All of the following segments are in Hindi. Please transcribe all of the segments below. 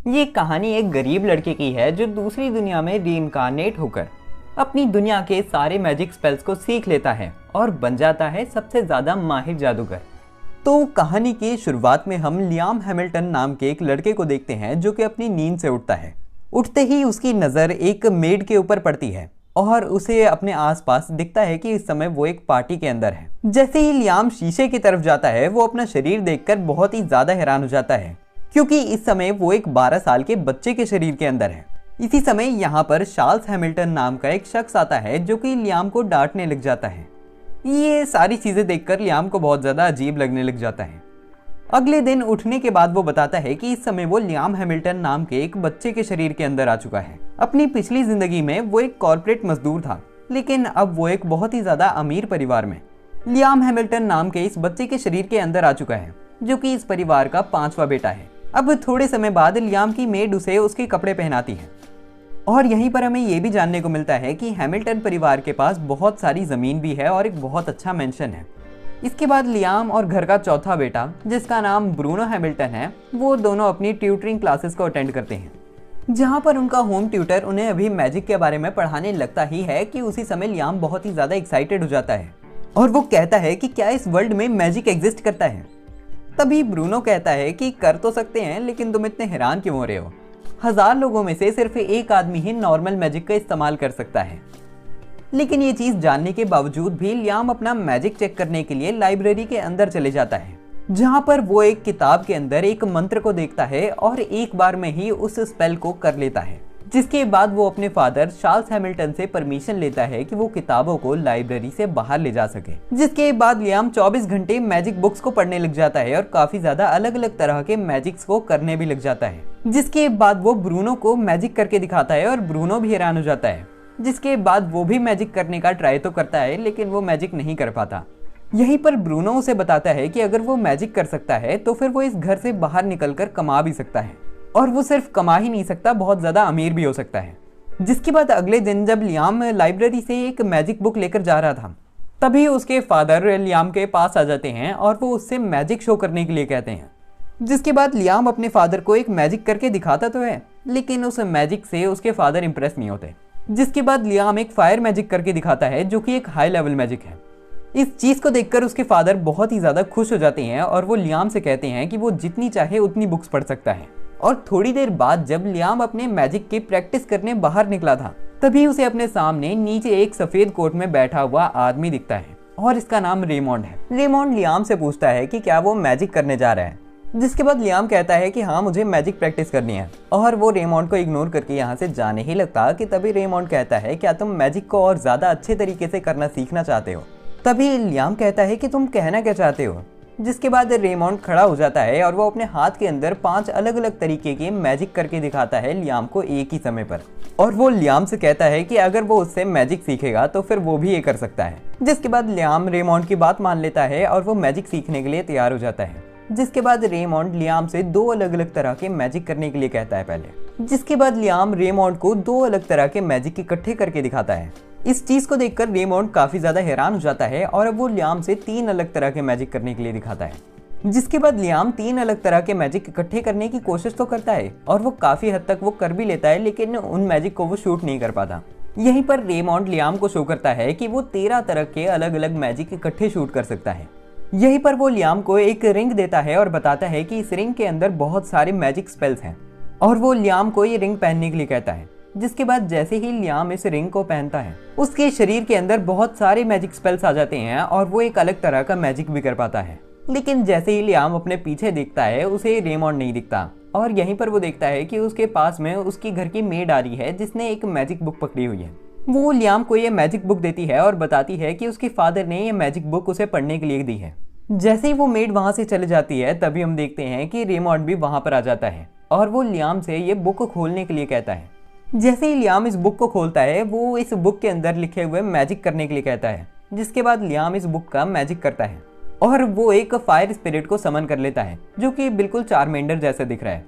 ये कहानी एक गरीब लड़के की है जो दूसरी दुनिया में रीइंकार्नेट होकर अपनी दुनिया के सारे मैजिक स्पेल्स को सीख लेता है और बन जाता है सबसे ज्यादा माहिर जादूगर। तो कहानी की शुरुआत में हम लियाम हैमिल्टन नाम के एक लड़के को देखते हैं जो कि अपनी नींद से उठता है। उठते ही उसकी नज़र एक मेड के ऊपर पड़ती है और उसे अपने आसपास दिखता है कि इस समय वो एक पार्टी के अंदर है। जैसे ही लियाम शीशे की तरफ जाता है वो अपना शरीर देखकर बहुत ही ज्यादा हैरान हो जाता है क्योंकि इस समय वो एक 12 साल के बच्चे के शरीर के अंदर है। इसी समय यहाँ पर चार्ल्स हैमिल्टन नाम का एक शख्स आता है जो कि लियाम को डांटने लग जाता है। ये सारी चीजें देखकर लियाम को बहुत ज्यादा अजीब लगने लग जाता है। अगले दिन उठने के बाद वो बताता है कि इस समय वो लियाम हैमिल्टन नाम के एक बच्चे के शरीर के अंदर आ चुका है। अपनी पिछली जिंदगी में वो एक कॉर्पोरेट मजदूर था, लेकिन अब वो एक बहुत ही ज्यादा अमीर परिवार में लियाम हैमिल्टन नाम के इस बच्चे के शरीर के अंदर आ चुका है, जो कि इस परिवार का 5वां बेटा है। अब थोड़े समय बाद लियाम की मेड उसे उसके कपड़े पहनाती है और यहीं पर हमें यह भी जानने को मिलता है कि हैमिल्टन परिवार के पास बहुत सारी जमीन भी है और एक बहुत अच्छा मेंशन है। इसके बाद लियाम और घर का चौथा बेटा जिसका नाम ब्रूनो हैमिल्टन है, वो दोनों अपनी ट्यूटरिंग क्लासेस को अटेंड करते हैं, जहां पर उनका होम ट्यूटर उन्हें अभी मैजिक के बारे में पढ़ाने लगता ही है कि उसी समय लियाम बहुत ही ज्यादा एक्साइटेड हो जाता है और वो कहता है कि क्या इस वर्ल्ड में मैजिक एग्जिस्ट करता है। तभी ब्रूनो कहता है कि कर तो सकते हैं, लेकिन तुम इतने हैरान क्यों हो रहे हो? 1000 लोगों में से सिर्फ एक आदमी ही नॉर्मल मैजिक का इस्तेमाल कर सकता है। लेकिन ये चीज जानने के बावजूद भी लियाम अपना मैजिक चेक करने के लिए लाइब्रेरी के अंदर चले जाता है, जहां पर वो एक किताब के अंदर एक मंत्र को देखता है और एक बार में ही उस स्पेल को कर लेता है। जिसके बाद वो अपने फादर चार्ल्स हैमिल्टन से परमिशन लेता है कि वो किताबों को लाइब्रेरी से बाहर ले जा सके। जिसके बाद लियाम 24 घंटे मैजिक बुक्स को पढ़ने लग जाता है और काफी ज्यादा अलग अलग तरह के मैजिक्स को करने भी लग जाता है। जिसके बाद वो ब्रूनो को मैजिक करके दिखाता है और ब्रूनो भी हैरान हो जाता है। जिसके बाद वो भी मैजिक करने का ट्राई तो करता है, लेकिन वो मैजिक नहीं कर पाता। यहीं पर ब्रूनो उसे बताता है कि अगर वो मैजिक कर सकता है तो फिर वो इस घर से बाहर निकलकर कमा भी सकता है, और वो सिर्फ कमा ही नहीं सकता, बहुत ज्यादा अमीर भी हो सकता है। जिसके बाद अगले दिन जब लियाम लाइब्रेरी से एक मैजिक बुक लेकर जा रहा था, तभी उसके फादर लियाम के पास आ जाते हैं और वो उससे मैजिक शो करने के लिए कहते हैं। जिसके बाद लियाम अपने फादर को एक मैजिक करके दिखाता तो है, लेकिन उस मैजिक से उसके फादर इंप्रेस नहीं होते। जिसके बाद लियाम एक फायर मैजिक करके दिखाता है, जो कि एक हाई लेवल मैजिक है। इस चीज को देखकर उसके फादर बहुत ही ज्यादा खुश हो जाते हैं और वो लियाम से कहते हैं कि वो जितनी चाहे उतनी बुक्स पढ़ सकता है। और थोड़ी देर बाद जब लियाम अपने मैजिक की प्रैक्टिस करने बाहर निकला था, तभी उसे अपने सामने नीचे एक सफेद कोट में बैठा हुआ आदमी दिखता है और इसका नाम रेमोंड है। रेमोंड लियाम से पूछता है कि क्या वो मैजिक करने जा रहा है। जिसके बाद लियाम कहता है कि हाँ, मुझे मैजिक प्रैक्टिस करनी है, और वो रेमोंड को इग्नोर करके यहाँ से जाने ही लगता कि तभी रेमोंड कहता है, क्या तुम मैजिक को और ज्यादा अच्छे तरीके से करना सीखना चाहते हो? तभी लियाम कहता है कि तुम कहना क्या चाहते हो? जिसके बाद रेमोंड खड़ा हो जाता है और वो अपने हाथ के अंदर 5 अलग अलग तरीके के मैजिक करके दिखाता है लियाम को एक ही समय पर, और वो लियाम से कहता है कि अगर वो उससे मैजिक सीखेगा तो फिर वो भी ये कर सकता है। जिसके बाद लियाम रेमोंड की बात मान लेता है और वो मैजिक सीखने के लिए तैयार हो जाता है। जिसके बाद रेमोंड लियाम से 2 अलग अलग तरह के मैजिक करने के लिए कहता है पहले। जिसके बाद लियाम रेमोंड को 2 अलग तरह के मैजिक इकट्ठे करके दिखाता है। इस चीज को देखकर रेमोंड काफी ज्यादा हैरान हो जाता है और अब वो लियाम से 3 अलग तरह के मैजिक करने के लिए दिखाता है। जिसके बाद लियाम 3 अलग तरह के मैजिक इकट्ठे करने की कोशिश तो करता है और वो काफी हद तक वो कर भी लेता है, लेकिन उन मैजिक को वो शूट नहीं कर पाता। यहीं पर रेमोंड लियाम को शो करता है कि वो 13 तरह के अलग अलग मैजिक इकट्ठे शूट कर सकता है। यहीं पर वो लियाम को एक रिंग देता है और बताता है कि इस रिंग के अंदर बहुत सारे मैजिक स्पेल्स हैं, और वो लियाम को ये रिंग पहनने के लिए कहता है। जिसके बाद जैसे ही लियाम इस रिंग को पहनता है, उसके शरीर के अंदर बहुत सारे मैजिक स्पेल्स आ जाते हैं और वो एक अलग तरह का मैजिक भी कर पाता है। लेकिन जैसे ही लियाम अपने पीछे देखता है, उसे रेमोंड नहीं दिखता, और यहीं पर वो देखता है कि उसके पास में उसकी घर की मेड आ रही है जिसने एक मैजिक बुक पकड़ी हुई है। वो लियाम को ये मैजिक बुक देती है और बताती है कि उसके फादर ने ये मैजिक बुक उसे पढ़ने के लिए दी है। जैसे ही वो मेड वहां से चले जाती है, तभी हम देखते हैं कि रेमोंड भी वहां पर आ जाता है और वो लियाम से ये बुक को खोलने के लिए कहता है। जैसे ही लियाम इस बुक को खोलता है, वो इस बुक के अंदर लिखे हुए मैजिक करने के लिए कहता है। जिसके बाद लियाम इस बुक का मैजिक करता है और वो एक फायर स्पिरिट को समन कर लेता है, जो कि बिल्कुल चारमेंडर जैसा दिख रहा है।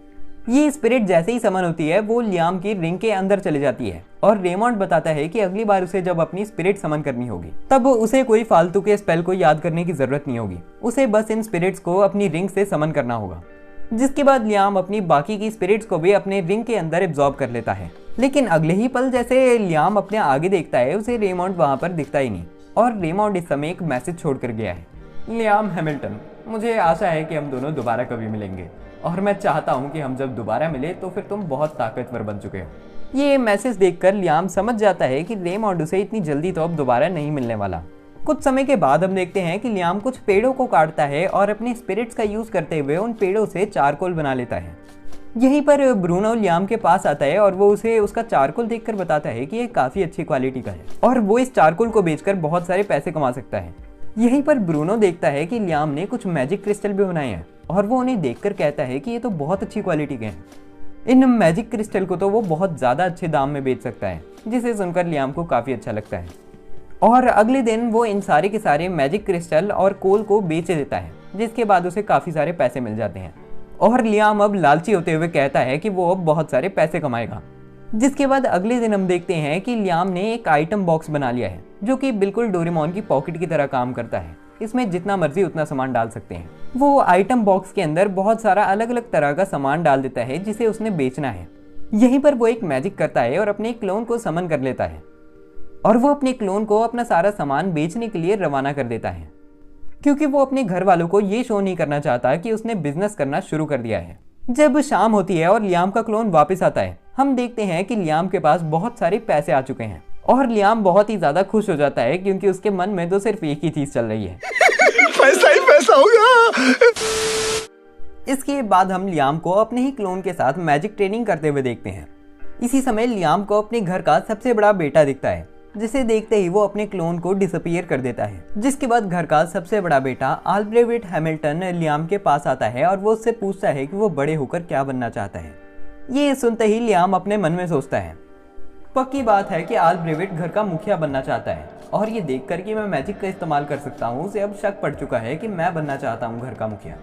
ये स्पिरिट जैसे ही समन होती है, वो लियाम की रिंग के अंदर चली जाती है और रेमोंड बताता है कि अगली बार उसे जब अपनी स्पिरिट समन करनी होगी, तब उसे कोई फालतू के स्पेल को याद करने की जरूरत नहीं होगी, उसे बस इन स्पिरिट्स को अपनी रिंग से समन करना होगा। जिसके बाद लियाम अपनी बाकी की स्पिरिट्स को भी अपने रिंग के अंदर एब्जॉर्ब कर लेता है। लेकिन अगले ही पल जैसे लियाम अपने आगे देखता है, उसे रेमंड वहां पर दिखता ही नहीं और रेमंड इस समय एक मैसेज छोड़कर गया है। लियाम हैमिल्टन, मुझे आशा है कि हम दोनों दोबारा कभी मिलेंगे और मैं चाहता हूं कि हम जब दोबारा मिले तो फिर तुम बहुत ताकतवर बन चुके हो। ये मैसेज देखकर लियाम समझ जाता है कि रेमंड उसे इतनी जल्दी तो अब दोबारा नहीं मिलने वाला। कुछ समय के बाद हम देखते हैं कि लियाम कुछ पेड़ों को काटता है और अपने स्पिरिट्स का यूज करते हुए उन पेड़ों से चारकोल बना लेता है। यहीं पर ब्रूनो लियाम के पास आता है और वो उसे उसका चारकोल देखकर बताता है कि ये काफी अच्छी क्वालिटी का है और वो इस चारकोल को बेचकर बहुत सारे पैसे कमा सकता है। यहीं पर ब्रूनो देखता है कि लियाम ने कुछ मैजिक क्रिस्टल भी बनाए हैं और वो उन्हें देखकर कहता है कि ये तो बहुत अच्छी क्वालिटी के हैं। इन मैजिक क्रिस्टल को तो वो बहुत ज्यादा अच्छे दाम में बेच सकता है, जिसे सुनकर लियाम को काफी अच्छा लगता है और अगले दिन वो इन सारे के सारे मैजिक क्रिस्टल और कोल को बेच देता है, जिसके बाद उसे काफी सारे पैसे मिल जाते हैं और लियाम अब लालची होते हुए कहता है कि वो अब बहुत सारे पैसे कमाएगा। जिसके बाद अगले दिन हम देखते हैं कि लियाम ने एक आइटम बॉक्स बना लिया है जो कि बिल्कुल डोरेमोन की पॉकेट की तरह काम करता है। इसमें जितना मर्जी उतना सामान डाल सकते हैं। वो आइटम बॉक्स के अंदर बहुत सारा अलग अलग तरह का सामान डाल देता है जिसे उसने बेचना है। यहीं पर वो एक मैजिक करता है और अपने क्लोन को समन कर लेता है और वो अपने क्लोन को अपना सारा सामान बेचने के लिए रवाना कर देता है, क्योंकि वो अपने घर वालों को ये शो नहीं करना चाहता कि उसने बिजनेस करना शुरू कर दिया है। जब शाम होती है और लियाम का क्लोन वापस आता है, हम देखते हैं कि लियाम के पास बहुत सारे पैसे आ चुके हैं और लियाम बहुत ही ज्यादा खुश हो जाता है क्योंकि उसके मन में तो सिर्फ एक ही चीज चल रही है, पैसा ही पैसा होगा। इसके बाद हम लियाम को अपने ही क्लोन के साथ मैजिक ट्रेनिंग करते हुए देखते हैं। इसी समय लियाम को अपने घर का सबसे बड़ा बेटा दिखता है, जिसे देखते ही वो अपने क्लोन को डिसअपीयर कर देता है। जिसके बाद घर का सबसे बड़ा बेटा अल्ब्रेविट हैमिल्टन लियाम के पास आता है और वो उससे पूछता है कि वो बड़े होकर क्या बनना चाहता है। ये सुनते ही लियाम अपने मन में सोचता है, पक्की बात है कि अल्ब्रेविट घर का मुखिया बनना चाहता है और ये देखकर कि मैं मैजिक का इस्तेमाल कर सकता हूँ, उसे अब शक पड़ चुका है कि मैं बनना चाहता हूँ घर का मुखिया।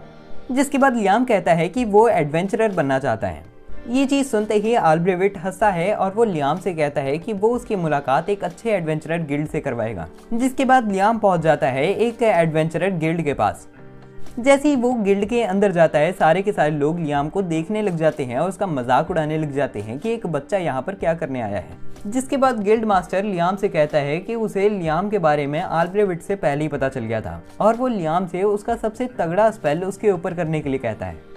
जिसके बाद लियाम कहता है कि वो एडवेंचरर बनना चाहता है। ये चीज सुनते ही अल्ब्रेविट हंसता है और वो लियाम से कहता है कि वो उसकी मुलाकात एक अच्छे एडवेंचरर गिल्ड से करवाएगा। जिसके बाद लियाम पहुंच जाता है एक एडवेंचरर गिल्ड के पास। जैसे ही वो गिल्ड के अंदर जाता है, सारे के सारे लोग लियाम को देखने लग जाते हैं और उसका मजाक उड़ाने लग जाते हैं कि एक बच्चा यहाँ पर क्या करने आया है। जिसके बाद गिल्ड मास्टर लियाम से कहता है कि उसे लियाम के बारे में अल्ब्रेविट से पहले ही पता चल गया था और वो लियाम से उसका सबसे तगड़ा स्पेल उसके ऊपर करने के लिए कहता है।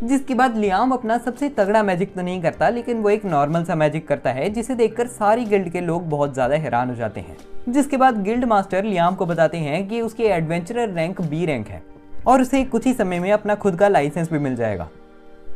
जिसके बाद लियाम अपना सबसे तगड़ा मैजिक तो नहीं करता, लेकिन वो एक नॉर्मल सा मैजिक करता है जिसे देखकर सारी गिल्ड के लोग बहुत ज्यादा हैरान हो जाते हैं। जिसके बाद गिल्ड मास्टर लियाम को बताते हैं कि उसके एडवेंचरर रैंक बी रैंक है और उसे कुछ ही समय में अपना खुद का लाइसेंस भी मिल जाएगा।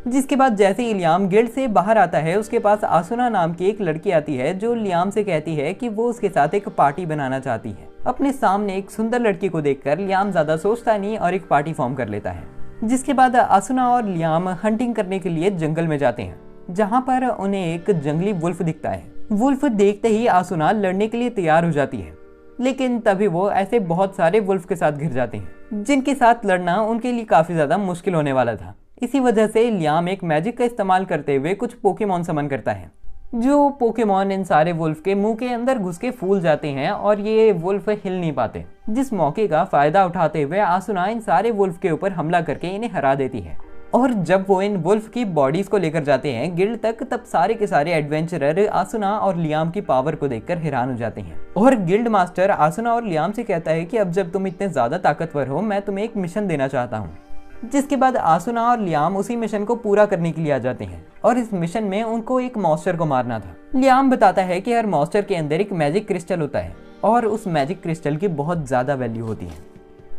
जिसके बाद जैसे ही लियाम गिल्ड से बाहर आता है, उसके पास आसुना नाम की एक लड़की आती है जो लियाम से कहती है कि वो उसके साथ एक पार्टी बनाना चाहती है। अपने सामने एक सुंदर लड़की को देखकर लियाम ज्यादा सोचता नहीं और एक पार्टी फॉर्म कर लेता है। जिसके बाद आसुना और लियाम हंटिंग करने के लिए जंगल में जाते हैं, जहाँ पर उन्हें एक जंगली वुल्फ दिखता है। वुल्फ देखते ही आसुना लड़ने के लिए तैयार हो जाती है, लेकिन तभी वो ऐसे बहुत सारे वुल्फ के साथ घिर जाते हैं जिनके साथ लड़ना उनके लिए काफी ज्यादा मुश्किल होने वाला था। इसी वजह से लियाम एक मैजिक का इस्तेमाल करते हुए कुछ पोकेमॉन समन करता है। जो पोकेमॉन इन सारे वुल्फ के मुंह के अंदर घुस के फूल जाते हैं और ये वुल्फ हिल नहीं पाते। जिस मौके का फायदा उठाते हुए आसुना इन सारे वुल्फ के ऊपर हमला करके इन्हें हरा देती है। और जब वो इन वुल्फ की बॉडीज को लेकर जाते हैं गिल्ड तक, तब सारे के सारे एडवेंचरर आसुना और लियाम की पावर को देखकर हैरान हो जाते हैं। और गिल्ड मास्टर आसुना और लियाम से कहता है कि अब जब तुम इतने ज्यादा ताकतवर हो, मैं तुम्हें एक मिशन देना चाहता हूँ। जिसके बाद आसुना और लियाम उसी मिशन को पूरा करने के लिए आ जाते हैं और इस मिशन में उनको एक मॉन्स्टर को मारना था। लियाम बताता है कि हर मॉन्स्टर के अंदर एक मैजिक क्रिस्टल होता है और उस मैजिक क्रिस्टल की बहुत ज्यादा वैल्यू होती है।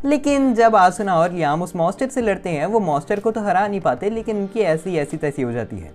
लेकिन जब आसुना और लियाम उस मॉन्स्टर से लड़ते हैं, वो मॉन्स्टर को तो हरा नहीं पाते, लेकिन उनकी ऐसी तैसी हो जाती है।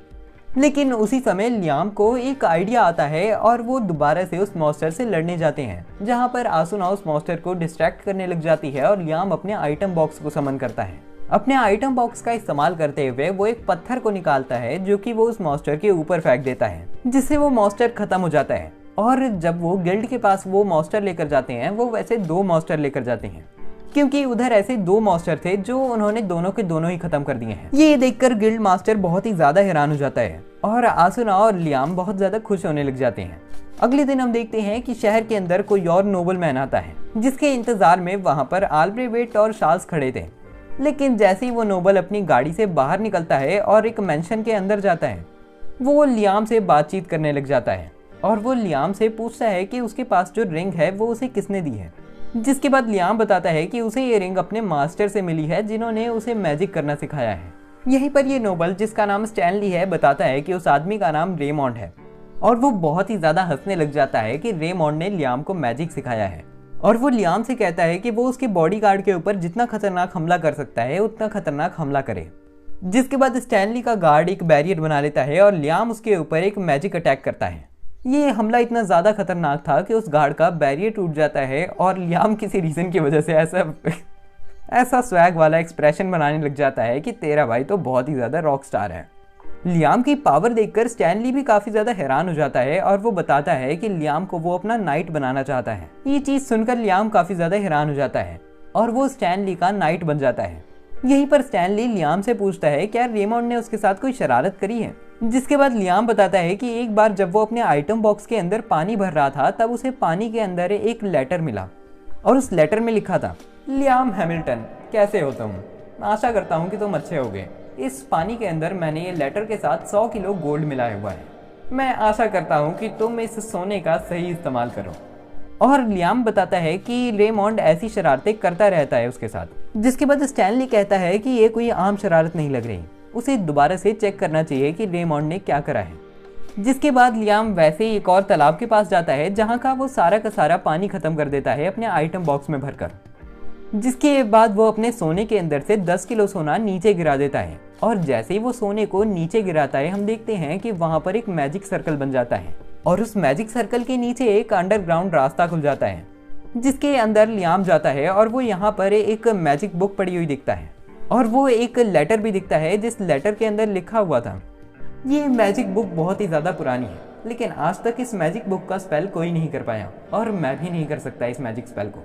लेकिन उसी समय लियाम को एक आइडिया आता है और वो दोबारा से उस मॉन्स्टर से लड़ने जाते हैं, जहाँ पर आसुना उस मॉन्स्टर को डिस्ट्रैक्ट करने लग जाती है और लियाम अपने आइटम बॉक्स को समन करता है। अपने आइटम बॉक्स का इस्तेमाल करते हुए वो एक पत्थर को निकालता है जो कि वो उस मॉन्स्टर के ऊपर फेंक देता है, जिससे वो मॉन्स्टर खत्म हो जाता है। और जब वो गिल्ड के पास वो मॉन्स्टर लेकर जाते हैं, वो वैसे 2 मॉन्स्टर लेकर जाते हैं, क्योंकि उधर ऐसे 2 मॉन्स्टर थे जो उन्होंने दोनों के दोनों ही खत्म कर दिए हैं। ये देखकर गिल्ड मास्टर बहुत ही ज्यादा हैरान हो जाता है और आसुना और लियाम बहुत ज्यादा खुश होने लग जाते हैं। अगले दिन हम देखते हैं कि शहर के अंदर कोई और नोबल मैन आता है, जिसके इंतजार में वहां पर अल्ब्रेविट और चार्ल्स खड़े थे। लेकिन जैसे ही वो नोबल अपनी गाड़ी से बाहर निकलता है और एक मेंशन के अंदर जाता है, वो लियाम से बातचीत करने लग जाता है और वो लियाम से पूछता है कि उसके पास जो रिंग है वो उसे किसने दी है। जिसके बाद लियाम बताता है कि उसे ये रिंग अपने मास्टर से मिली है, जिन्होंने उसे मैजिक करना सिखाया है। यहीं पर ये नोबल, जिसका नाम स्टैनली है, बताता है कि उस आदमी का नाम रेमॉन्ड है और वो बहुत ही ज़्यादा हंसने लग जाता है कि रेमॉन्ड ने लियाम को मैजिक सिखाया है। और वो लियाम से कहता है कि वो उसके बॉडीगार्ड के ऊपर जितना खतरनाक हमला कर सकता है उतना खतरनाक हमला करे। जिसके बाद स्टैनली का गार्ड एक बैरियर बना लेता है और लियाम उसके ऊपर एक मैजिक अटैक करता है। ये हमला इतना ज़्यादा खतरनाक था कि उस गार्ड का बैरियर टूट जाता है और लियाम किसी रीज़न की वजह से ऐसा स्वैग वाला एक्सप्रेशन बनाने लग जाता है कि तेरा भाई तो बहुत ही ज़्यादा रॉक स्टार है। लियाम की पावर देखकर स्टैनली भी काफ़ी ज़्यादा हैरान हो जाता है और वो बताता है कि लियाम को वो अपना नाइट बनाना चाहता है। ये चीज़ सुनकर लियाम काफ़ी ज़्यादा हैरान हो जाता है और वो स्टैनली का नाइट बन जाता है। यहीं पर स्टैनली लियाम से पूछता है क्या रेमॉन्ड ने उसके साथ कोई शरारत करी है। जिसके बाद लियाम बताता है कि एक बार जब वो अपने आइटम बॉक्स के अंदर पानी भर रहा था, तब उसे पानी के अंदर एक लेटर मिला और उस लेटर में लिखा था, लियाम हैमिल्टन, कैसे हो तुम? आशा करता हूँ कि तुम अच्छे होगे। इस पानी के अंदर मैंने ये लेटर के साथ 100 किलो गोल्ड मिलाया हुआ है। मैं आशा करता हूँ कि तुम इस सोने का सही इस्तेमाल करो। और लियाम बताता है कि रेमॉन्ड ऐसी शरारतें करता रहता है उसके साथ। जिसके बाद स्टैनली कहता है कि ये कोई आम शरारत नहीं लग रही, उसे दोबारा से चेक करना चाहिए कि रेमॉन्ड ने क्या करा है। जिसके बाद लियाम वैसे ही एक और तालाब के पास जाता है, जहाँ का वो सारा का सारा पानी खत्म कर देता है अपने आइटम बॉक्स में भरकर। जिसके बाद वो अपने सोने के अंदर से 10 किलो सोना नीचे गिरा देता है और जैसे ही वो सोने को नीचे गिराता है, हम देखते हैं कि वहाँ पर एक मैजिक सर्कल बन जाता है और उस मैजिक सर्कल के नीचे एक अंडरग्राउंड रास्ता खुल जाता है, जिसके अंदर लियाम जाता है और वो यहाँ पर एक मैजिक बुक पड़ी हुई दिखता है और वो एक लेटर भी दिखता है, जिस लेटर के अंदर लिखा हुआ था। ये मैजिक बुक बहुत ही ज़्यादा पुरानी है, लेकिन आज तक इस मैजिक बुक का स्पेल कोई नहीं कर पाया और मैं भी नहीं कर सकता इस मैजिक स्पेल को,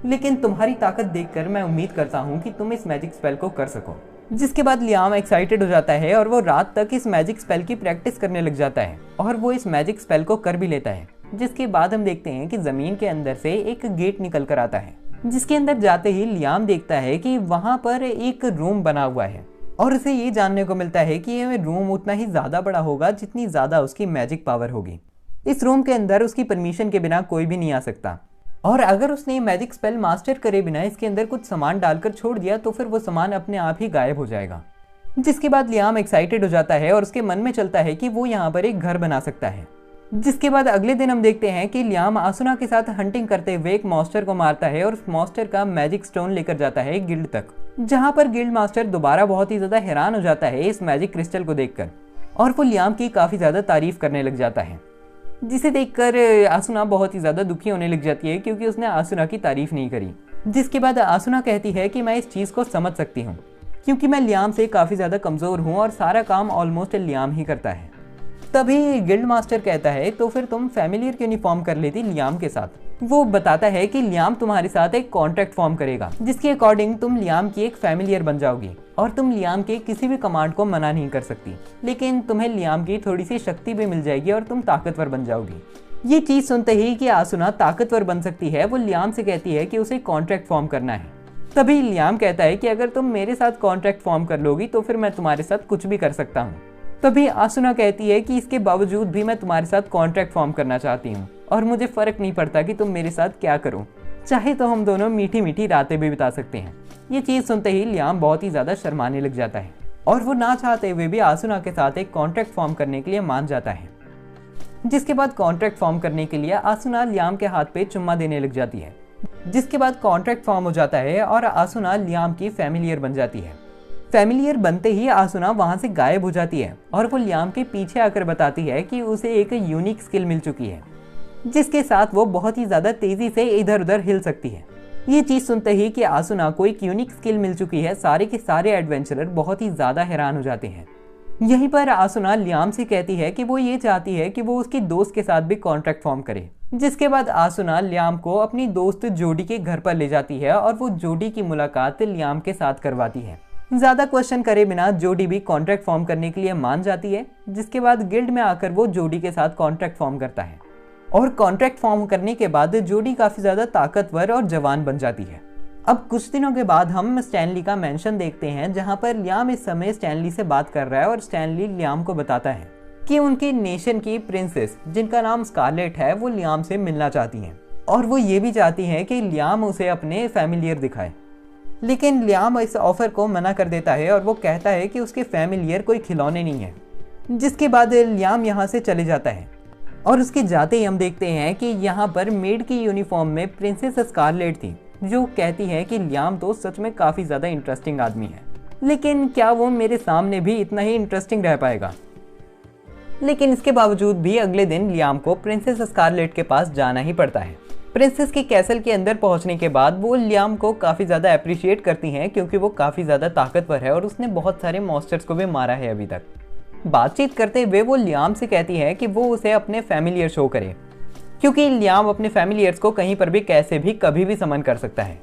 लेकिन तुम्हारी ताकत देखकर मैं उम्मीद करता हूँ कि तुम इस मैजिक स्पेल को कर सको। जिसके बाद लियाम एक्साइटेड हो जाता है और वो रात तक इस मैजिक स्पेल की प्रैक्टिस करने लग जाता है और वो इस मैजिक स्पेल को कर भी लेता है। जिसके बाद हम देखते हैं कि ज़मीन के अंदर से एक गेट निकल कर आता है, जिसके अंदर जाते ही लियाम देखता है कि वहाँ पर एक रूम बना हुआ है और उसे ये जानने को मिलता है कि ये रूम उतना ही ज़्यादा बड़ा होगा जितनी ज़्यादा उसकी मैजिक पावर होगी। इस रूम के अंदर उसकी परमिशन के बिना कोई भी नहीं आ सकता और अगर उसने मैजिक स्पेल मास्टर करे बिना इसके अंदर कुछ सामान डालकर छोड़ दिया तो फिर वो सामान अपने आप ही गायब हो जाएगा। जिसके बाद लियाम एक्साइटेड हो जाता है और उसके मन में चलता है कि वो यहाँ पर एक घर बना सकता है। जिसके बाद अगले दिन हम देखते हैं कि लियाम आसुना के साथ हंटिंग करते हुए एक मॉन्स्टर को मारता है और उस मॉन्स्टर का मैजिक स्टोन लेकर जाता है गिल्ड तक, जहाँ पर गिल्ड मास्टर दोबारा बहुत ही ज़्यादा हैरान हो जाता है इस मैजिक क्रिस्टल को देखकर और वो लियाम की काफ़ी ज़्यादा तारीफ करने लग जाता है। जिसे देखकर आसुना बहुत ही ज़्यादा दुखी होने लग जाती है क्योंकि उसने आसुना की तारीफ नहीं करी। जिसके बाद आसुना कहती है कि मैं इस चीज़ को समझ सकती हूँ क्योंकि मैं लियाम से काफ़ी ज़्यादा कमज़ोर हूँ और सारा काम ऑलमोस्ट लियाम ही करता है। तभी गिल्ड मास्टर कहता है तो फिर तुम फैमिलियर क्यों नहीं फॉर्म कर लेती लियाम के साथ। वो बताता है कि लियाम तुम्हारे साथ एक कॉन्ट्रैक्ट फॉर्म करेगा जिसके अकॉर्डिंग तुम लियाम की एक फैमिलियर बन जाओगी और तुम लियाम के किसी भी कमांड को मना नहीं कर सकती, लेकिन तुम्हें लियाम की थोड़ी सी शक्ति भी मिल जाएगी और तुम ताकतवर बन जाओगी। ये चीज़ सुनते ही कि आसुना ताकतवर बन सकती है, वो लियाम से कहती है कि उसे कॉन्ट्रैक्ट फॉर्म करना है। तभी लियाम कहता है कि अगर तुम मेरे साथ कॉन्ट्रैक्ट फॉर्म कर लोगी तो फिर मैं तुम्हारे साथ कुछ भी कर सकता हूँ। तभी आसुना कहती है कि इसके बावजूद भी मैं तुम्हारे साथ कॉन्ट्रैक्ट फॉर्म करना चाहती हूँ और मुझे फ़र्क नहीं पड़ता कि तुम मेरे साथ क्या करो, चाहे तो हम दोनों मीठी मीठी रातें भी बिता सकते हैं। ये चीज़ सुनते ही लियाम बहुत ही ज़्यादा शर्माने लग जाता है और वो ना चाहते हुए भी आसुना के साथ एक कॉन्ट्रैक्ट फॉर्म करने के लिए मान जाता है। जिसके बाद कॉन्ट्रैक्ट फॉर्म करने के लिए आसुना लियाम के हाथ पे चुम्मा देने लग जाती है। जिसके बाद कॉन्ट्रैक्ट फॉर्म हो जाता है और आसुना लियाम की फैमिलियर बन जाती है। फैमिलियर बनते ही आसुना वहाँ से गायब हो जाती है और वो लियाम के पीछे आकर बताती है कि उसे एक यूनिक स्किल मिल चुकी है जिसके साथ वो बहुत ही ज़्यादा तेज़ी से इधर उधर हिल सकती है। ये चीज़ सुनते ही कि आसुना को एक यूनिक स्किल मिल चुकी है, सारे के सारे एडवेंचरर बहुत ही ज़्यादा हैरान हो जाते हैं। यहीं पर आसुना लियाम से कहती है कि वो ये चाहती है कि वो उसकी दोस्त के साथ भी कॉन्ट्रैक्ट फॉर्म करे। जिसके बाद आसुना लियाम को अपनी दोस्त जोडी के घर पर ले जाती है और वो जोडी की मुलाकात लियाम के साथ करवाती है। ज़्यादा क्वेश्चन करे बिना जोडी भी कॉन्ट्रैक्ट फॉर्म करने के लिए मान जाती है। जिसके बाद गिल्ड में आकर वो जोडी के साथ कॉन्ट्रैक्ट फॉर्म करता है और कॉन्ट्रैक्ट फॉर्म करने के बाद जोडी काफ़ी ज़्यादा ताकतवर और जवान बन जाती है। अब कुछ दिनों के बाद हम स्टैनली का मेंशन देखते हैं जहां पर लियाम इस समय स्टैनली से बात कर रहा है और स्टैनली लियाम को बताता है कि उनकी नेशन की प्रिंसेस जिनका नाम स्कारलेट है वो लियाम से मिलना चाहती हैं और वो ये भी चाहती हैं कि लियाम उसे अपने फैमिलियर दिखाए। लेकिन लियाम इस ऑफर को मना कर देता है और वो कहता है कि उसके फैमिलियर कोई खिलौने नहीं है। जिसके बाद लियाम यहाँ से चले जाता है और उसके जाते ही हम देखते हैं कि यहाँ पर मेड की यूनिफॉर्म में प्रिंसेस स्कारलेट थी जो कहती है कि लियाम तो सच में काफ़ी ज़्यादा इंटरेस्टिंग आदमी है, लेकिन क्या वो मेरे सामने भी इतना ही इंटरेस्टिंग रह पाएगा। लेकिन इसके बावजूद भी अगले दिन लियाम को प्रिंसेस स्कारलेट के पास जाना ही पड़ता है। प्रिंसेस की कैसल के अंदर पहुंचने के बाद वो लियाम को काफ़ी ज़्यादा अप्रिशिएट करती हैं क्योंकि वो काफ़ी ज़्यादा ताकतवर है और उसने बहुत सारे मॉन्स्टर्स को भी मारा है अभी तक। बातचीत करते हुए वो लियाम से कहती है कि वो उसे अपने फैमिलियर शो करे क्योंकि लियाम अपने फैमिलियर्स को कहीं पर भी कैसे भी कभी भी समन कर सकता है।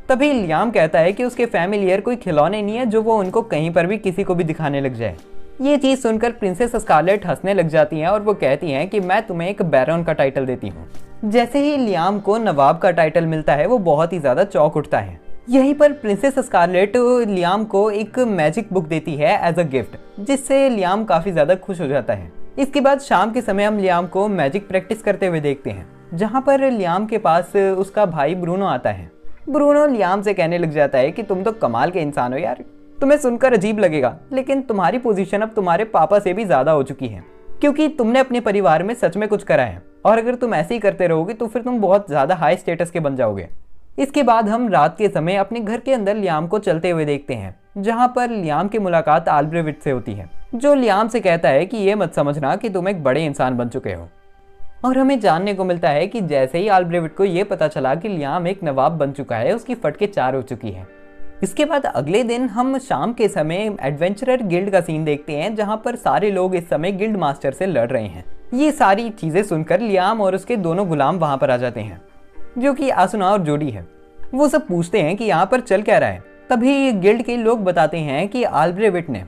तभी लियाम कहता है कि उसके फैमिलियर कोई खिलौने नहीं है जो वो उनको कहीं पर भी किसी को भी दिखाने लग जाए। ये चीज़ सुनकर प्रिंसेस स्कारलेट हंसने लग जाती हैं और वो कहती हैं कि मैं तुम्हें एक बैरन का टाइटल देती हूँ। जैसे ही लियाम को नवाब का टाइटल मिलता है वो बहुत ही ज़्यादा चौंक उठता है। यहीं पर प्रिंसेस स्कारलेट लियाम को एक मैजिक बुक देती है एज अ गिफ्ट, जिससे लियाम काफ़ी ज़्यादा खुश हो जाता है। इसके बाद शाम के समय हम लियाम को मैजिक प्रैक्टिस करते हुए देखते हैं जहाँ पर लियाम के पास उसका भाई ब्रूनो आता है। ब्रूनो लियाम से कहने लग जाता है कि तुम तो कमाल के इंसान हो यार, तुम्हें सुनकर अजीब लगेगा लेकिन तुम्हारी पोजीशन अब तुम्हारे पापा से भी ज़्यादा हो चुकी है क्योंकि तुमने अपने परिवार में सच में कुछ करा है और अगर तुम ऐसे ही करते रहोगे तो फिर तुम बहुत ज़्यादा हाई स्टेटस के बन जाओगे। इसके बाद हम रात के समय अपने घर के अंदर लियाम को चलते हुए देखते हैं जहाँ पर लियाम की मुलाकात आल्ब्रेविट से होती है जो लियाम से कहता है कि ये मत समझना कि तुम एक बड़े इंसान बन चुके हो। और हमें जानने को मिलता है कि जैसे ही आल्ब्रेविट को ये पता चला कि लियाम एक नवाब बन चुका है उसकी फटके चार हो चुकी है। इसके बाद अगले दिन हम शाम के समय एडवेंचरर गिल्ड का सीन देखते हैं जहाँ पर सारे लोग इस समय गिल्ड मास्टर से लड़ रहे हैं। ये सारी चीज़ें सुनकर लियाम और उसके दोनों गुलाम वहाँ पर आ जाते हैं जो कि आसुना और जोडी है। वो सब पूछते हैं कि यहाँ पर चल क्या रहा है। तभी गिल्ड के लोग बताते हैं कि आल्ब्रेविट ने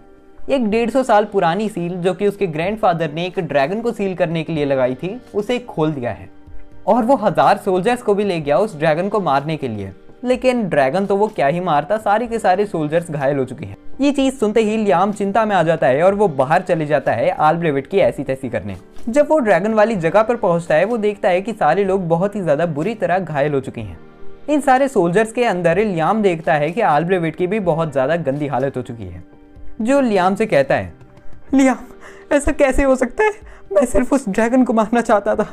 एक 150 साल पुरानी सील जो कि उसके ग्रैंडफादर ने एक ड्रैगन को सील करने के लिए लगाई थी उसे खोल दिया है और वो 1000 सोल्जर्स को भी ले गया उस ड्रैगन को मारने के लिए। लेकिन ड्रैगन तो वो क्या ही मारता, सारे के सारे सोल्जर्स घायल हो चुके हैं। ये चीज़ सुनते ही लियाम चिंता में आ जाता है और वो बाहर चले जाता है आल्ब्रेविट की ऐसी तैसी करने। जब वो ड्रैगन वाली जगह पर पहुंचता है वो देखता है कि सारे लोग बहुत ही ज़्यादा बुरी तरह घायल हो चुके हैं। इन सारे सोल्जर्स के अंदर लियाम देखता है कि आल्ब्रेविट की भी बहुत ज़्यादा गंदी हालत हो चुकी है जो लियाम से कहता है, लियाम ऐसा कैसे हो सकता है, मैं सिर्फ उस ड्रैगन को मारना चाहता था।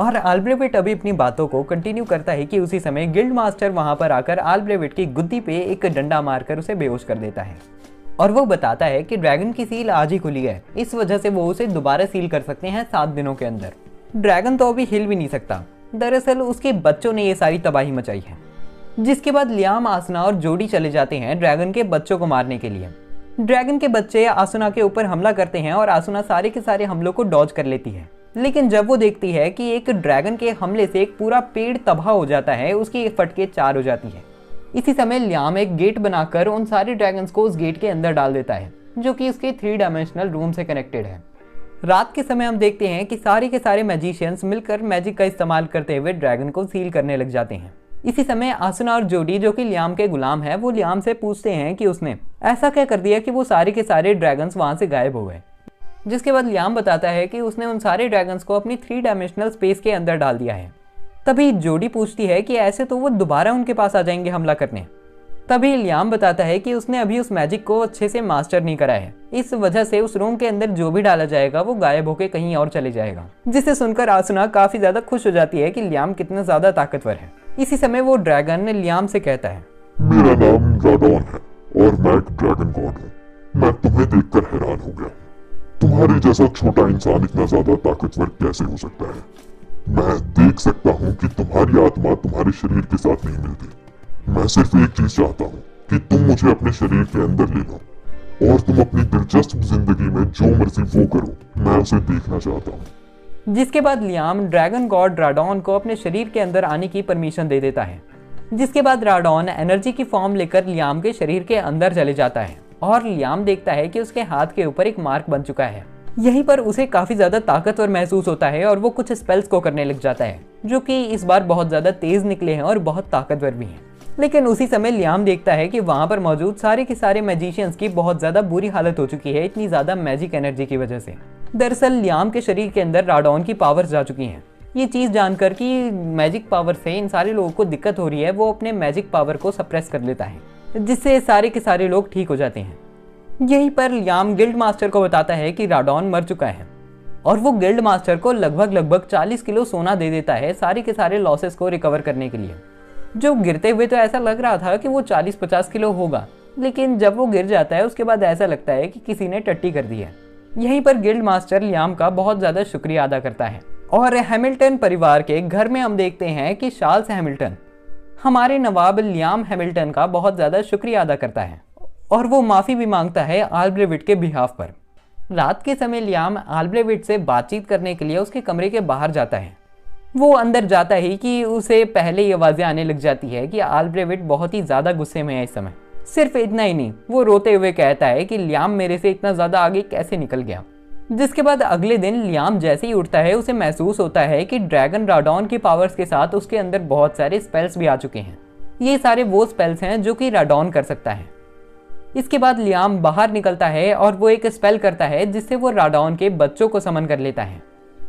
और आल्ब्रेविट अभी अपनी बातों को कंटिन्यू करता है कि उसी समय गिल्ड मास्टर वहां पर आकर आल्ब्रेविट की गुद्दी पे एक डंडा मारकर उसे बेहोश कर देता है और वो बताता है कि ड्रैगन की सील आज ही खुली है, इस वजह से वो उसे दोबारा सील कर सकते हैं 7 दिनों के अंदर। ड्रैगन तो अभी हिल भी नहीं सकता, दरअसल उसके बच्चों ने ये सारी तबाही मचाई है। जिसके बाद लियाम, आसुना और जोडी चले जाते हैं ड्रैगन के बच्चों को मारने के लिए। ड्रैगन के बच्चे आसुना के ऊपर हमला करते हैं और आसुना सारे के सारे हमलों को डॉज कर लेती है। लेकिन जब वो देखती है कि एक ड्रैगन के हमले से एक पूरा पेड़ तबाह हो जाता है, उसकी फटके 4 हो जाती है। इसी समय लियाम एक गेट बनाकर उन सारे ड्रैगन्स को उस गेट के अंदर डाल देता है जो कि उसके 3 डायमेंशनल रूम से कनेक्टेड है। रात के समय हम देखते हैं कि सारे के सारे मैजिशियंस मिलकर मैजिक का इस्तेमाल करते हुए ड्रैगन को सील करने लग जाते हैं। इसी समय आसुना और जोडी जो कि लियाम के गुलाम है वो लियाम से पूछते हैं कि उसने ऐसा क्या कर दिया कि वो सारे के सारे ड्रैगन्स वहां से गायब हो गए। जिसके बाद लियाम बताता है कि उसने उन सारे ड्रैगन्स को अपनी 3 डायमेंशनल स्पेस के अंदर डाल दिया है। तभी जोडी पूछती है कि ऐसे तो वो दोबारा उनके पास आ जाएंगे हमला करने। तभी लियाम बताता है कि उसने अभी उस मैजिक को अच्छे से मास्टर नहीं करा है, इस वजह से उस रूम के अंदर जो भी डाला जाएगा वो गायब होकर कहीं और चले जाएगा। जिसे सुनकर आसुना काफी ज्यादा खुश हो जाती है कि लियाम कितना ज्यादा ताकतवर है। इसी समय वो ड्रैगन लियाम से कहता है, मेरा नाम राडॉन है और मैं एक ड्रैगन गॉड हूँ। मैं तुम्हें देखकर हैरान हो गया। तुम्हारे जैसा छोटा इंसान इतना ज्यादा ताकतवर कैसे हो सकता है? मैं देख सकता हूँ कि तुम्हारी आत्मा तुम्हारे शरीर के साथ नहीं मिलती। मैं सिर्फ एक चीज चाहता हूँ कि तुम मुझे अपने शरीर के अंदर ले लो और तुम अपनी दिलचस्प जिंदगी में जो मर्जी वो करो, मैं उसे देखना चाहता हूँ। जिसके बाद लियाम ड्रैगन गॉड राडॉन को अपने शरीर के अंदर आने की परमिशन दे देता है। जिसके बाद राडॉन एनर्जी की फॉर्म लेकर लियाम के शरीर के अंदर चले जाता है और लियाम देखता है कि उसके हाथ के ऊपर एक मार्क बन चुका है। यहीं पर उसे काफी ज्यादा ताकतवर महसूस होता है और वो कुछ स्पेल्स को करने लग जाता है जो कि इस बार बहुत ज्यादा तेज निकले हैं और बहुत ताकतवर भी हैं। लेकिन उसी समय लियाम देखता है कि वहां पर मौजूद सारे के सारे मैजिशियंस की बहुत ज्यादा बुरी हालत हो चुकी है इतनी ज्यादा मैजिक एनर्जी की वजह से। दरअसल लियाम के शरीर के अंदर राडॉन की पावर्स जा चुकी हैं। ये चीज जानकर कि मैजिक पावर से इन सारे लोगों को दिक्कत हो रही है, वो अपने मैजिक पावर को सप्रेस कर लेता है, जिससे सारे के सारे लोग ठीक हो जाते हैं। यहीं पर लियाम गिल्ड मास्टर को बताता है कि राडॉन मर चुका है और वो गिल्ड मास्टर को लगभग 40 किलो सोना दे देता है सारे के सारे लॉसेस को रिकवर करने के लिए। जो गिरते हुए तो ऐसा लग रहा था कि वो 40-50 किलो होगा, लेकिन जब वो गिर जाता है उसके बाद ऐसा लगता है कि किसी ने टट्टी कर दी है। यहीं पर गिल्ड मास्टर लियाम का बहुत ज्यादा शुक्रिया अदा करता है और हैमिल्टन परिवार के घर में हम देखते हैं कि चार्ल्स हैमिल्टन हमारे नवाब लियाम हैमिल्टन का बहुत ज्यादा शुक्रिया अदा करता है और वो माफी भी मांगता है आल्ब्रेविट के बिहाफ पर। रात के समय लियाम आल्ब्रेविट से बातचीत करने के लिए उसके कमरे के बाहर जाता है। वो अंदर जाता ही कि उसे पहले ही आवाजें आने लग जाती है कि आल्ब्रेविट बहुत ही ज्यादा गुस्से में है इस समय। सिर्फ इतना ही नहीं, वो रोते हुए कहता है कि लियाम मेरे से इतना ज्यादा आगे कैसे निकल गया। जिसके बाद अगले दिन लियाम जैसे ही उठता है उसे महसूस होता है कि ड्रैगन राडॉन की पावर्स के साथ उसके अंदर बहुत सारे स्पेल्स भी आ चुके हैं। ये सारे वो स्पेल्स हैं जो कि राडॉन कर सकता है। इसके बाद लियाम बाहर निकलता है और वो एक स्पेल करता है जिससे वो राडॉन के बच्चों को समन कर लेता है।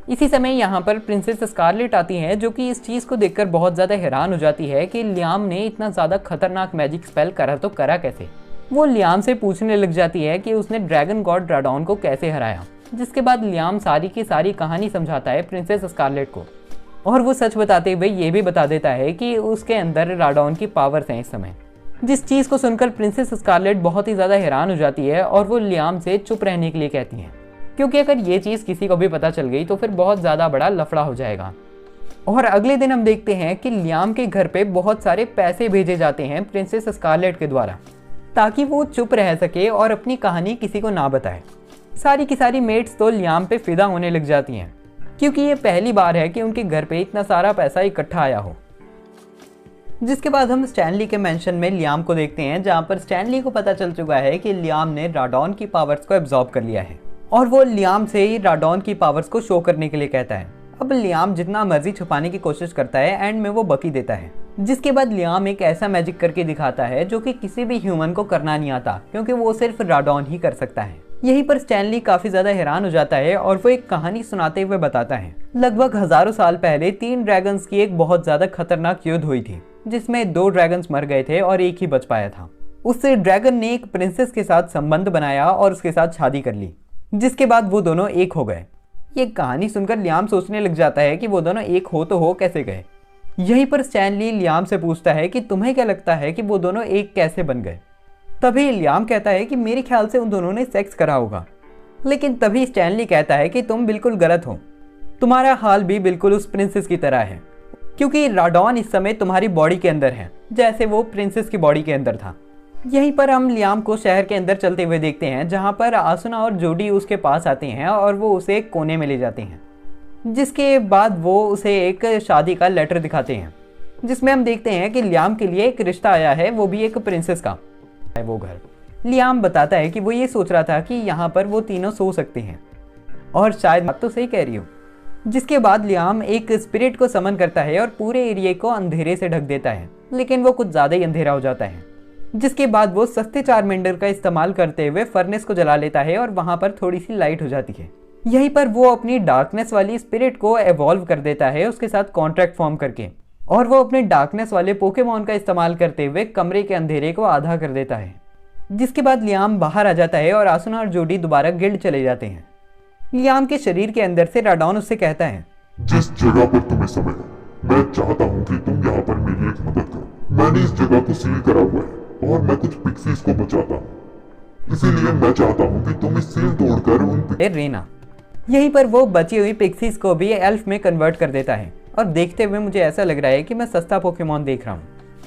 इसी समय यहाँ पर प्रिंसेस स्कारलेट आती है, जो कि इस चीज को देखकर बहुत ज्यादा हैरान हो जाती है कि लियाम ने इतना ज्यादा खतरनाक मैजिक स्पेल करा तो करा कैसे। वो लियाम से पूछने लग जाती है कि उसने ड्रैगन गॉड राडॉन को कैसे हराया। जिसके बाद लियाम सारी की सारी कहानी समझाता है प्रिंसेस स्कारलेट को और वो सच बताते हुए ये भी बता देता है कि उसके अंदर राडॉन की पावर्स हैं इस समय। जिस चीज को सुनकर प्रिंसेस स्कारलेट बहुत ही ज्यादा हैरान हो जाती है और वो लियाम से चुप रहने के लिए कहती है, क्योंकि अगर ये चीज किसी को भी पता चल गई तो फिर बहुत ज्यादा बड़ा लफड़ा हो जाएगा। और अगले दिन हम देखते हैं कि लियाम के घर पे बहुत सारे पैसे भेजे जाते हैं प्रिंसेस स्कारलेट के द्वारा, ताकि वो चुप रह सके और अपनी कहानी किसी को ना बताए। सारी की सारी मेट्स तो लियाम पे फिदा होने लग जाती हैं, क्योंकि ये पहली बार है कि उनके घर पे इतना सारा पैसा इकट्ठा आया हो। जिसके बाद हम स्टैनली के मेंशन में लियाम को देखते हैं, जहां पर स्टैनली को पता चल चुका है कि लियाम ने राडॉन की पावर्स को एब्जॉर्ब कर लिया है और वो लियाम से ही राडॉन की पावर्स को शो करने के लिए कहता है। अब लियाम जितना मर्जी छुपाने की कोशिश करता है, एंड में वो बकी देता है। जिसके बाद लियाम एक ऐसा मैजिक करके दिखाता है जो कि किसी भी ह्यूमन को करना नहीं आता, क्योंकि वो सिर्फ राडॉन ही कर सकता है। यहीं पर स्टैनली काफी ज्यादा हैरान हो जाता है और वो एक कहानी सुनाते हुए बताता है, लगभग हजारों साल पहले 3 ड्रैगन्स की एक बहुत ज्यादा खतरनाक युद्ध हुई थी, जिसमें 2 ड्रैगन्स मर गए थे और एक ही बच पाया था। उससे ड्रैगन ने एक प्रिंसेस के साथ संबंध बनाया और उसके साथ शादी कर ली, जिसके बाद वो दोनों एक हो गए। ये कहानी सुनकर लियाम सोचने लग जाता है कि वो दोनों एक हो तो हो कैसे गए। यहीं पर स्टैनली लियाम से पूछता है कि तुम्हें क्या लगता है कि वो दोनों एक कैसे बन गए। तभी लियाम कहता है कि मेरे ख्याल से उन दोनों ने सेक्स करा होगा। लेकिन तभी स्टैनली कहता है कि तुम बिल्कुल गलत हो, तुम्हारा हाल भी बिल्कुल उस प्रिंसेस की तरह है, क्योंकि राडॉन इस समय तुम्हारी बॉडी के अंदर है, जैसे वो प्रिंसेस की बॉडी के अंदर था। यहीं पर हम लियाम को शहर के अंदर चलते हुए देखते हैं, जहां पर आसुना और जोडी उसके पास आते हैं और वो उसे एक कोने में ले जाते हैं। जिसके बाद वो उसे एक शादी का लेटर दिखाते हैं, जिसमें हम देखते हैं कि लियाम के लिए एक रिश्ता आया है, वो भी एक प्रिंसेस का है वो घर। लियाम बताता है कि वो ये सोच रहा था कि यहाँ पर वो तीनों सो सकते हैं, और शायद बात तो सही कह रही हो। जिसके बाद लियाम एक स्पिरिट को समन करता है और पूरे एरिया को अंधेरे से ढक देता है, लेकिन वो कुछ ज्यादा ही अंधेरा हो जाता है। जिसके बाद वो सस्ते चारमेंडर का इस्तेमाल करते हुए फर्नेस को जला लेता है और वहां पर थोड़ी सी लाइट हो जाती है। यहीं पर वो अपनी डार्कनेस वाली स्पिरिट को एवॉल्व कर देता है उसके साथ कॉन्ट्रैक्ट फॉर्म करके, और वो अपने डार्कनेस वाले पोकेमॉन का इस्तेमाल करते हुए कमरे के अंधेरे को आधा कर देता है। जिसके बाद लियाम बाहर आ जाता है और आसुना और जोडी दोबारा गिल्ड चले जाते हैं। लियाम के शरीर के अंदर से राडॉन उससे कहता है, जिस जगह पर तुम्हें समय है, मैं चाहता हूँ कि तुम यहाँ पर मेरी एक मदद करो। मैंने इस जगह को सील करा हुआ है और मैं कुछ पिक्सीज को बचाता हूँ, इसीलिए मैं चाहता हूँ कि तुम इस सील तोड़कर उन रेना। यहीं पर वो बची हुई पिक्सीज को भी एल्फ में कन्वर्ट कर देता है, और देखते हुए मुझे ऐसा लग रहा है कि मैं सस्ता पोकेमॉन देख रहा हूँ।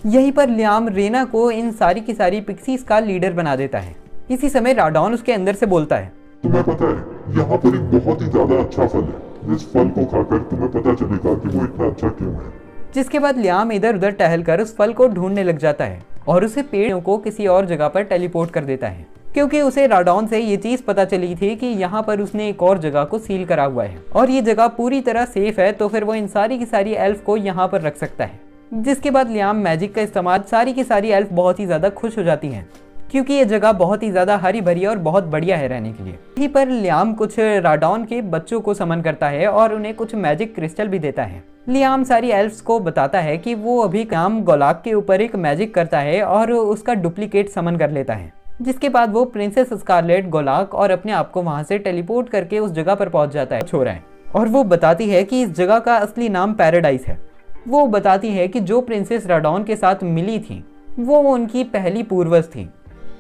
यहीं पर लियाम रेना को इन सारी की सारी पिक्सीज का लीडर बना देता है। इसी समय राडॉन उसके अंदर से बोलता है, तुम्हें पता है यहाँ पर एक बहुत ही ज्यादा अच्छा फल है, इस फल को खाकर तुम्हें पता चलेगा कि वो इतना अच्छा क्यों है। जिसके बाद लियाम इधर उधर टहलकर उस फल को ढूंढने लग जाता है और उसे पेड़ों को किसी और जगह पर टेलीपोर्ट कर देता है, क्योंकि उसे राडॉन से ये चीज पता चली थी कि यहाँ पर उसने एक और जगह को सील करा हुआ है और ये जगह पूरी तरह सेफ है, तो फिर वो इन सारी की सारी एल्फ को यहाँ पर रख सकता है। जिसके बाद लियाम मैजिक का इस्तेमाल सारी की सारी एल्फ बहुत ही ज़्यादा खुश हो जाती हैं क्योंकि ये जगह बहुत ही ज़्यादा हरी भरी और बहुत बढ़िया है रहने के लिए। यहीं पर लियाम कुछ राडॉन के बच्चों को समन करता है और उन्हें कुछ मैजिक क्रिस्टल भी देता है। लियाम सारी एल्फ्स को बताता है कि वो अभी काम गोलाक के ऊपर एक मैजिक करता है और उसका डुप्लीकेट समन कर लेता है। जिसके बाद वो प्रिंसेस स्कारलेट, गोलाक और अपने आप को वहाँ से टेलीपोर्ट करके उस जगह पर पहुँच जाता है छोरा है। और वो बताती है कि इस जगह का असली नाम पैराडाइज है। वो बताती है कि जो प्रिंसेस राडॉन के साथ मिली थी वो उनकी पहली पूर्वज थी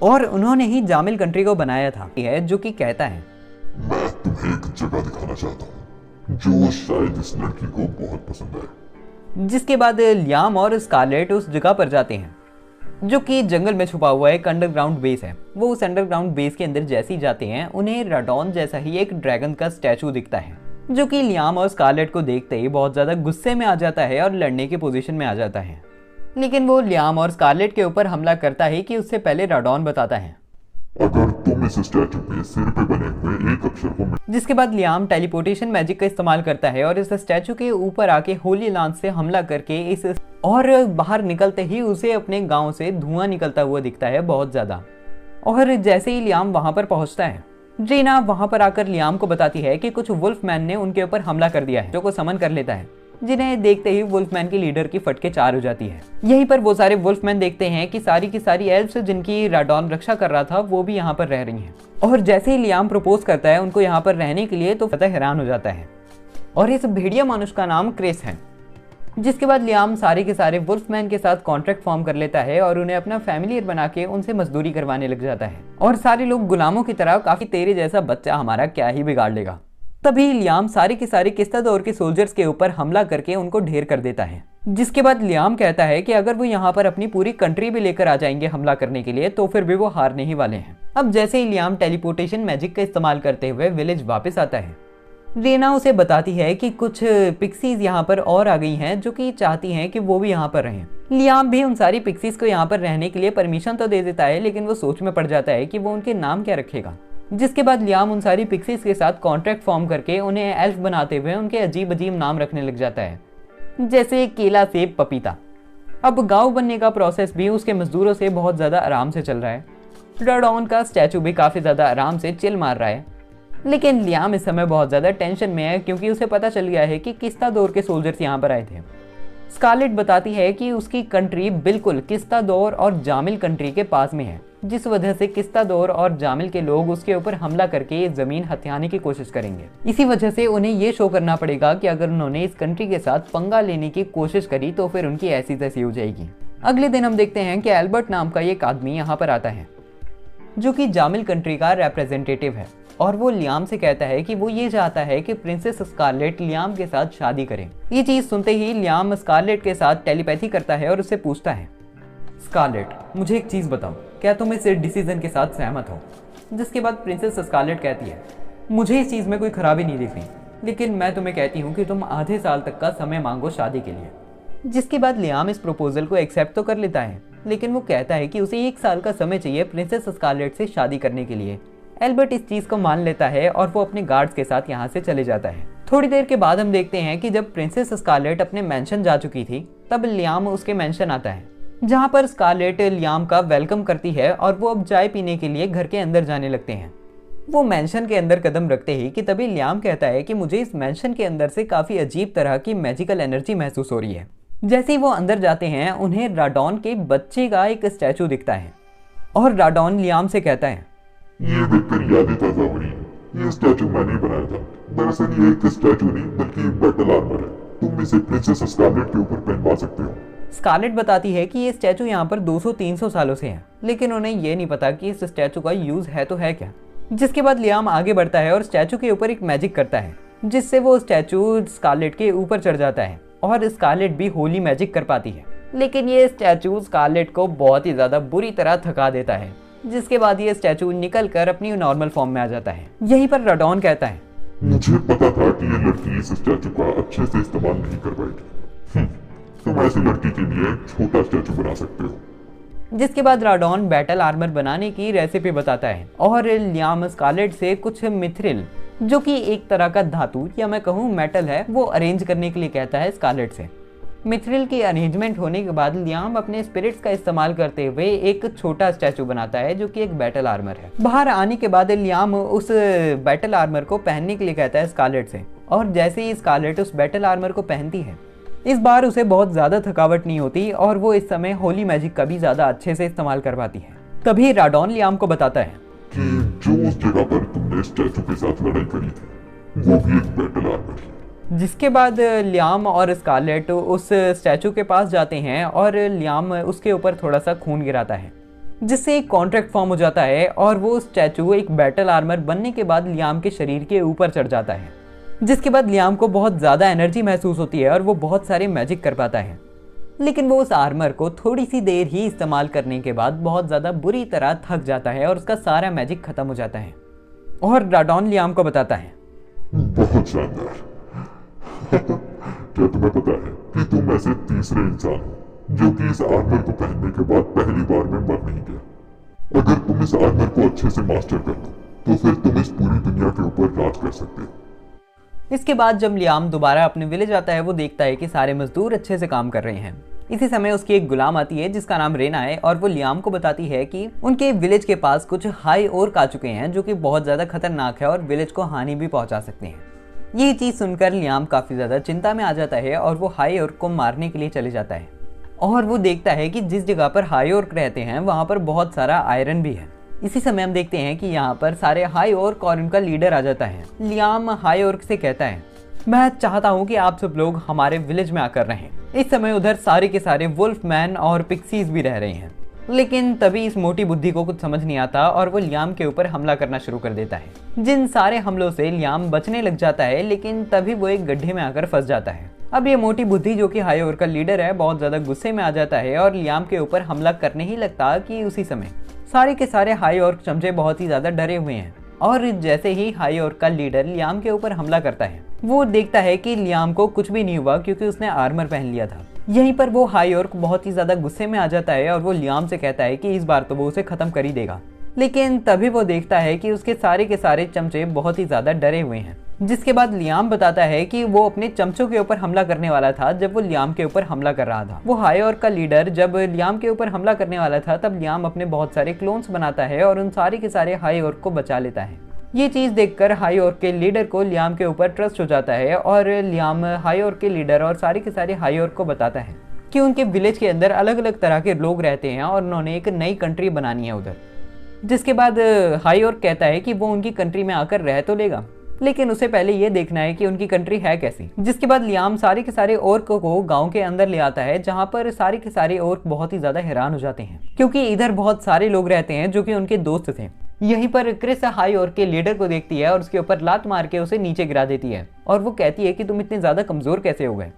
और उन्होंने ही जामिल कंट्री को बनाया था, जो कि कहता है मैं तुम्हें एक जगह दिखाना चाहता हूँ जो शायद इस लड़की को बहुत पसंद है। जिसके बाद लियाम और स्कारलेट उस जगह पर जाते हैं जो कि जंगल में छुपा हुआ एक अंडरग्राउंड बेस है। वो उस अंडरग्राउंड बेस के अंदर जैसे ही जाते हैं उन्हें राडॉन जैसा ही एक ड्रैगन का स्टैचू दिखता है जो कि लियाम और स्कारलेट को देखते ही बहुत ज़्यादा गुस्से में आ जाता है और लड़ने की पोजीशन में आ जाता है। लेकिन वो लियाम और स्कारलेट के ऊपर हमला करता है कि उससे पहले राडॉन बताता है अगर तुम इस स्टैचू के सिर पे बने हुए एक अक्षर को जिसके बाद लियाम टेलीपोर्टेशन मैजिक का इस्तेमाल करता है और इस स्टैचू के ऊपर आके होली लांस से हमला करके इस और बाहर निकलते ही उसे अपने गांव से धुआं निकलता हुआ दिखता है बहुत ज़्यादा। और जैसे ही लियाम वहां पर पहुंचता है ड्रीना वहां पर आकर लियाम को बताती है कि कुछ वुल्फमैन ने उनके ऊपर हमला कर दिया है, जो को समन कर लेता है। जिन्हें देखते ही वुल्फमैन की लीडर की फटके चार हो जाती है। यहीं पर वो सारे वुल्फमैन देखते हैं कि सारी की सारी एल्फ्स जिनकी राडॉन रक्षा कर रहा था वो भी यहाँ पर रह रही हैं। और जैसे ही लियाम प्रपोज करता है उनको यहाँ पर रहने के लिए तो फतेह हैरान हो जाता है। और इस भेड़िया मानुष का नाम क्रिस है। जिसके बाद लियाम सारे के सारे वुल्फमैन के साथ कॉन्ट्रैक्ट फॉर्म कर लेता है और उन्हें अपना फैमिलियर बना के उनसे मजदूरी करवाने लग जाता है। और सारे लोग गुलामों की तरह काफी तेरे जैसा बच्चा हमारा क्या ही बिगाड़ लेगा। तभी लियाम सारे के सारे किस्तादौर के सोल्जर्स के ऊपर हमला करके उनको ढेर कर देता है। जिसके बाद लियाम कहता है कि अगर वो यहाँ पर अपनी पूरी कंट्री भी लेकर आ जाएंगे हमला करने के लिए तो फिर भी वो हारने ही वाले हैं। अब जैसे ही लियाम टेलीपोर्टेशन मैजिक का इस्तेमाल करते हुए विलेज वापस आता है, रीना उसे बताती है कि कुछ पिक्सीज यहाँ पर और आ गई हैं जो कि चाहती हैं कि वो भी यहाँ पर रहें। लियाम भी उन सारी पिक्सीज को यहाँ पर रहने के लिए परमिशन तो दे देता है, लेकिन वो सोच में पड़ जाता है कि वो उनके नाम क्या रखेगा। जिसके बाद लियाम उन सारी पिक्सीज के साथ कॉन्ट्रैक्ट फॉर्म करके उन्हें एल्फ बनाते हुए उनके अजीब अजीब नाम रखने लग जाता है, जैसे केला, सेब, पपीता। अब गाँव बनने का प्रोसेस भी उसके मजदूरों से बहुत ज़्यादा आराम से चल रहा है। राडॉन का स्टैचू भी काफ़ी ज़्यादा आराम से चिल मार रहा है। लेकिन लियाम इस समय बहुत ज़्यादा टेंशन में है क्योंकि उसे पता चल गया है कि किस्तादौर के सोल्जर्स यहाँ पर आए थे। स्कारलेट बताती है कि उसकी कंट्री बिल्कुल किस्तादौर और जामिल कंट्री के पास में है, जिस वजह से किस्तादौर और जामिल के लोग उसके ऊपर हमला करके ये ज़मीन हथियाने की कोशिश करेंगे। इसी वजह से उन्हें ये शो करना पड़ेगा कि अगर उन्होंने इस कंट्री के साथ पंगा लेने की कोशिश करी तो फिर उनकी ऐसी तैसी हो जाएगी। अगले दिन हम देखते हैं कि एल्बर्ट नाम का एक आदमी यहाँ पर आता है जो कि जामिल कंट्री का रिप्रेजेंटेटिव है, और वो लियाम से कहता है कि वो ये चाहता है कि प्रिंसेस स्कारलेट लियाम के साथ शादी करे। ये चीज़ सुनते ही लियाम स्कारलेट के साथ टेलीपैथी करता है और उससे पूछता है, स्कारलेट मुझे एक चीज़ बताओ, क्या तुम इस डिसीजन के साथ सहमत हो? जिसके बाद प्रिंसेस स्कारलेट कहती है, मुझे इस चीज़ में कोई खराबी नहीं दिख रही, लेकिन मैं तुम्हें कहती हूँ कि तुम आधे साल तक का समय मांगो शादी के लिए। जिसके बाद लियाम इस प्रपोजल को एक्सेप्ट तो कर लेता है, लेकिन वो कहता है कि उसे 1 साल का समय चाहिए प्रिंसेस स्कारलेट से शादी करने के लिए। एल्बर्ट इस चीज़ को मान लेता है और वो अपने गार्ड्स के साथ यहाँ से चले जाता है। थोड़ी देर के बाद हम देखते हैं कि जब प्रिंसेस स्कारलेट अपने मेंशन जा चुकी थी तब लियाम उसके मेंशन आता है, जहाँ पर स्कारलेट लियाम का वेलकम करती है और वो अब चाय पीने के लिए घर के अंदर जाने लगते हैं। वो मेंशन के अंदर कदम रखते ही कि तभी लियाम कहता है कि मुझे इस मेंशन के अंदर से काफ़ी अजीब तरह की मैजिकल एनर्जी महसूस हो रही है। जैसे ही वो अंदर जाते हैं उन्हें राडॉन के बच्चे का एक स्टैचू दिखता है और राडॉन लियाम से कहता है, ये देखकर यादें ताजा हो रही है। ये स्टैचू मैंने ही बनाया था। दरअसल ये एक स्टैचू नहीं बल्कि बैटल आर्मर है। तुम इसे प्रिंसेस स्कारलेट के ऊपर पहनवा सकते हो। स्कारलेट बताती है कि ये स्टैचू यहाँ पर 200-300 सालों से है, लेकिन उन्हें ये नहीं पता कि इस स्टैचू का यूज है तो है क्या। जिसके बाद लियाम आगे बढ़ता है और स्टैचू के ऊपर एक मैजिक करता है, जिससे वो स्टैचू स्कारलेट के ऊपर चढ़ जाता है और स्कारलेट भी होली मैजिक कर पाती है। लेकिन ये स्टैचू स्कारलेट को बहुत ही ज्यादा बुरी तरह थका देता है। जिसके बाद ये स्टैचू निकल कर अपनी नॉर्मल फॉर्म में आ जाता है। यहीं पर राडॉन कहता है, मुझे पता था कि ये लड़की इस स्टैचू का अच्छे से इस्तेमाल नहीं कर पाएगी। तुम ऐसी लड़की के लिए छोटा स्टैचू बना सकते हो। जिसके बाद राडॉन बैटल आर्मर बनाने की रेसिपी बताता है और लियाम स्कारलेट से कुछ मिथ्रिल, जो कि एक तरह का धातु या मैं कहूँ मेटल है, वो अरेंज करने के लिए कहता है स्कारलेट से। मिथ्रिल की अरेंजमेंट होने के बाद लियाम अपने स्पिरिट्स का इस्तेमाल करते हुए एक छोटा स्टैचू बनाता है जो कि एक बैटल आर्मर है। बाहर आने के बाद लियाम उस बैटल आर्मर को पहनने के लिए कहता है स्कारलेट से, और जैसे ही स्कारलेट उस बैटल आर्मर को पहनती है, इस बार उसे बहुत ज़्यादा थकावट नहीं होती और वो इस समय होली मैजिक का भी ज़्यादा अच्छे से इस्तेमाल कर पाती है। तभी राडॉन लियाम को बताता है कि जो उस जगह पर तुमने स्टैचू के साथ लड़ाई करी थी वो भी एक बैटल आर्मर है। जिसके बाद लियाम और स्कारलेट उस स्टैचू के पास जाते हैं और लियाम उसके ऊपर थोड़ा सा खून गिराता है, जिससे एक कॉन्ट्रैक्ट फॉर्म हो जाता है और वो स्टैचू एक बैटल आर्मर बनने के बाद लियाम के शरीर के ऊपर चढ़ जाता है। जिसके बाद लियाम को बहुत ज़्यादा एनर्जी महसूस होती है और वो बहुत सारे मैजिक कर पाता है, लेकिन वो उस आर्मर को थोड़ी सी देर ही इस्तेमाल करने के बाद बहुत ज़्यादा बुरी तरह थक जाता है और उसका सारा मैजिक खत्म हो जाता है। और राडॉन लियाम को बताता है बहुत शानदार। क्या तुम्हें पता है कि तुम ऐसे तीसरे इंसान हो जो कि इस आर्मर को पहनने के बाद पहली बार में मर नहीं गया। अगर तुम इस आर्मर को अच्छे से मास्टर कर लो तो फिर तुम इस पूरी दुनिया के ऊपर राज कर सकते हो। इसके बाद जब लियाम दोबारा अपने विलेज आता है, वो देखता है कि सारे मजदूर अच्छे से काम कर रहे हैं। इसी समय उसकी एक गुलाम आती है जिसका नाम रेना है और वो लियाम को बताती है कि उनके विलेज के पास कुछ हाई ओर्क आ चुके हैं जो कि बहुत ज़्यादा खतरनाक है और विलेज को हानि भी पहुंचा सकते हैं। ये चीज़ सुनकर लियाम काफ़ी ज़्यादा चिंता में आ जाता है और वो हाई ओर्क को मारने के लिए चले जाता है। और वो देखता है कि जिस जगह पर हाई ओर्क रहते हैं वहाँ पर बहुत सारा आयरन भी है। इसी समय हम देखते हैं कि यहाँ पर सारे हाई ओर्क और उनका लीडर आ जाता है। लियाम हाई ओर्क से कहता है, मैं चाहता हूँ कि आप सब लोग हमारे विलेज में आकर रहें। इस समय उधर सारे के सारे वुल्फ मैन और पिक्सीज भी रह रहे हैं, लेकिन तभी इस मोटी बुद्धि को कुछ समझ नहीं आता और वो लियाम के ऊपर हमला करना शुरू कर देता है। जिन सारे हमलों से लियाम बचने लग जाता है, लेकिन तभी वो एक गड्ढे में आकर फंस जाता है। अब ये मोटी बुद्धि जो कि हाई ओर्क का लीडर है बहुत ज़्यादा गुस्से में आ जाता है और लियाम के ऊपर हमला करने ही लगता कि उसी समय सारे के सारे हाई ओर्क चमचे बहुत ही ज़्यादा डरे हुए हैं। और जैसे ही हाई ओर्क का लीडर लियाम के ऊपर हमला करता है, वो देखता है कि लियाम को कुछ भी नहीं हुआ क्योंकि उसने आर्मर पहन लिया था। यहीं पर वो हाई ओर्क बहुत ही ज़्यादा गुस्से में आ जाता है और वो लियाम से कहता है कि इस बार तो वो उसे ख़त्म कर ही देगा। लेकिन तभी वो देखता है कि उसके सारे के सारे चमचे बहुत ही ज़्यादा डरे हुए हैं। जिसके बाद लियाम बताता है कि वो अपने चमचों के ऊपर हमला करने वाला था जब वो लियाम के ऊपर हमला कर रहा था। वो हाई ओर्क का लीडर जब लियाम के ऊपर हमला करने वाला था तब लियाम अपने बहुत सारे क्लोन्स बनाता है और उन सारे के सारे हाई ओर्क को बचा लेता है। ये चीज़ देखकर हाई ओर्क के लीडर को लियाम के ऊपर ट्रस्ट हो जाता है और लियाम हाई ओर्क के लीडर और सारे के सारे हाई ओर्क को बताता है कि उनके विलेज के अंदर अलग अलग तरह के लोग रहते हैं और उन्होंने एक नई कंट्री बनानी है उधर। जिसके बाद हाई ओर्क कहता है कि वो उनकी कंट्री में आकर रह तो लेगा, लेकिन उसे पहले ये देखना है कि उनकी कंट्री है कैसी। जिसके बाद लियाम सारे के सारे ओर्क को गांव के अंदर ले आता है जहां पर सारे के सारे ओर्क बहुत ही ज्यादा हैरान हो जाते हैं क्योंकि इधर बहुत सारे लोग रहते हैं जो कि उनके दोस्त थे। यहीं पर क्रिस हाई ओर्क के लीडर को देखती है और उसके ऊपर लात मार के उसे नीचे गिरा देती है और वो कहती है कि तुम इतने ज्यादा कमजोर कैसे हो गए।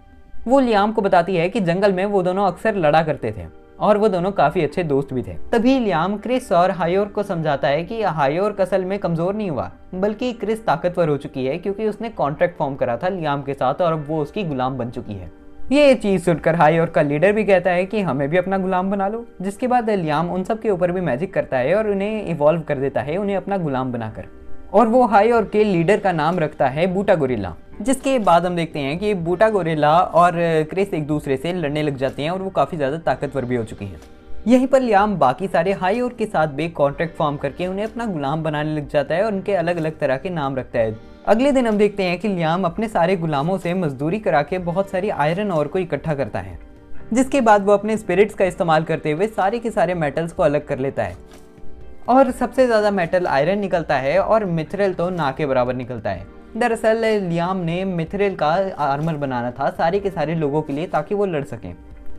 वो लियाम को बताती है कि जंगल में वो दोनों अक्सर लड़ा करते थे और वो दोनों काफी अच्छे दोस्त भी थे। तभी लियाम क्रिस और हाई ओर्क को समझाता है कि हाई ओर्क असल में कमजोर नहीं हुआ, बल्कि क्रिस ताकतवर हो चुकी है क्योंकि उसने कॉन्ट्रैक्ट फॉर्म करा था लियाम के साथ और अब वो उसकी गुलाम बन चुकी है। ये चीज सुनकर हाई ओर्क का लीडर भी कहता है कि हमें भी अपना गुलाम बना लो। जिसके बाद लियाम उन सब के ऊपर भी मैजिक करता है और उन्हें इवॉल्व कर देता है, उन्हें अपना गुलाम बनाकर, और वो हाई ओर्क के लीडर का नाम रखता है बूटा गोरिल्ला। जिसके बाद हम देखते हैं कि बूटा गोरिल्ला और क्रिस एक दूसरे से लड़ने लग जाते हैं और वो काफ़ी ज़्यादा ताकतवर भी हो चुकी हैं। यहीं पर लियाम बाकी सारे हाई ओर्क के साथ भी कॉन्ट्रैक्ट फॉर्म करके उन्हें अपना गुलाम बनाने लग जाता है और उनके अलग अलग तरह के नाम रखता है। अगले दिन हम देखते हैं कि लियाम अपने सारे गुलामों से मजदूरी करा के बहुत सारी आयरन ओर को इकट्ठा करता है। जिसके बाद वो अपने स्पिरिट्स का इस्तेमाल करते हुए सारे के सारे मेटल्स को अलग कर लेता है और सबसे ज़्यादा मेटल आयरन निकलता है और मिथ्रिल तो ना के बराबर निकलता है। दरअसल लियाम ने मिथ्रिल का आर्मर बनाना था सारे के सारे लोगों के लिए ताकि वो लड़ सकें।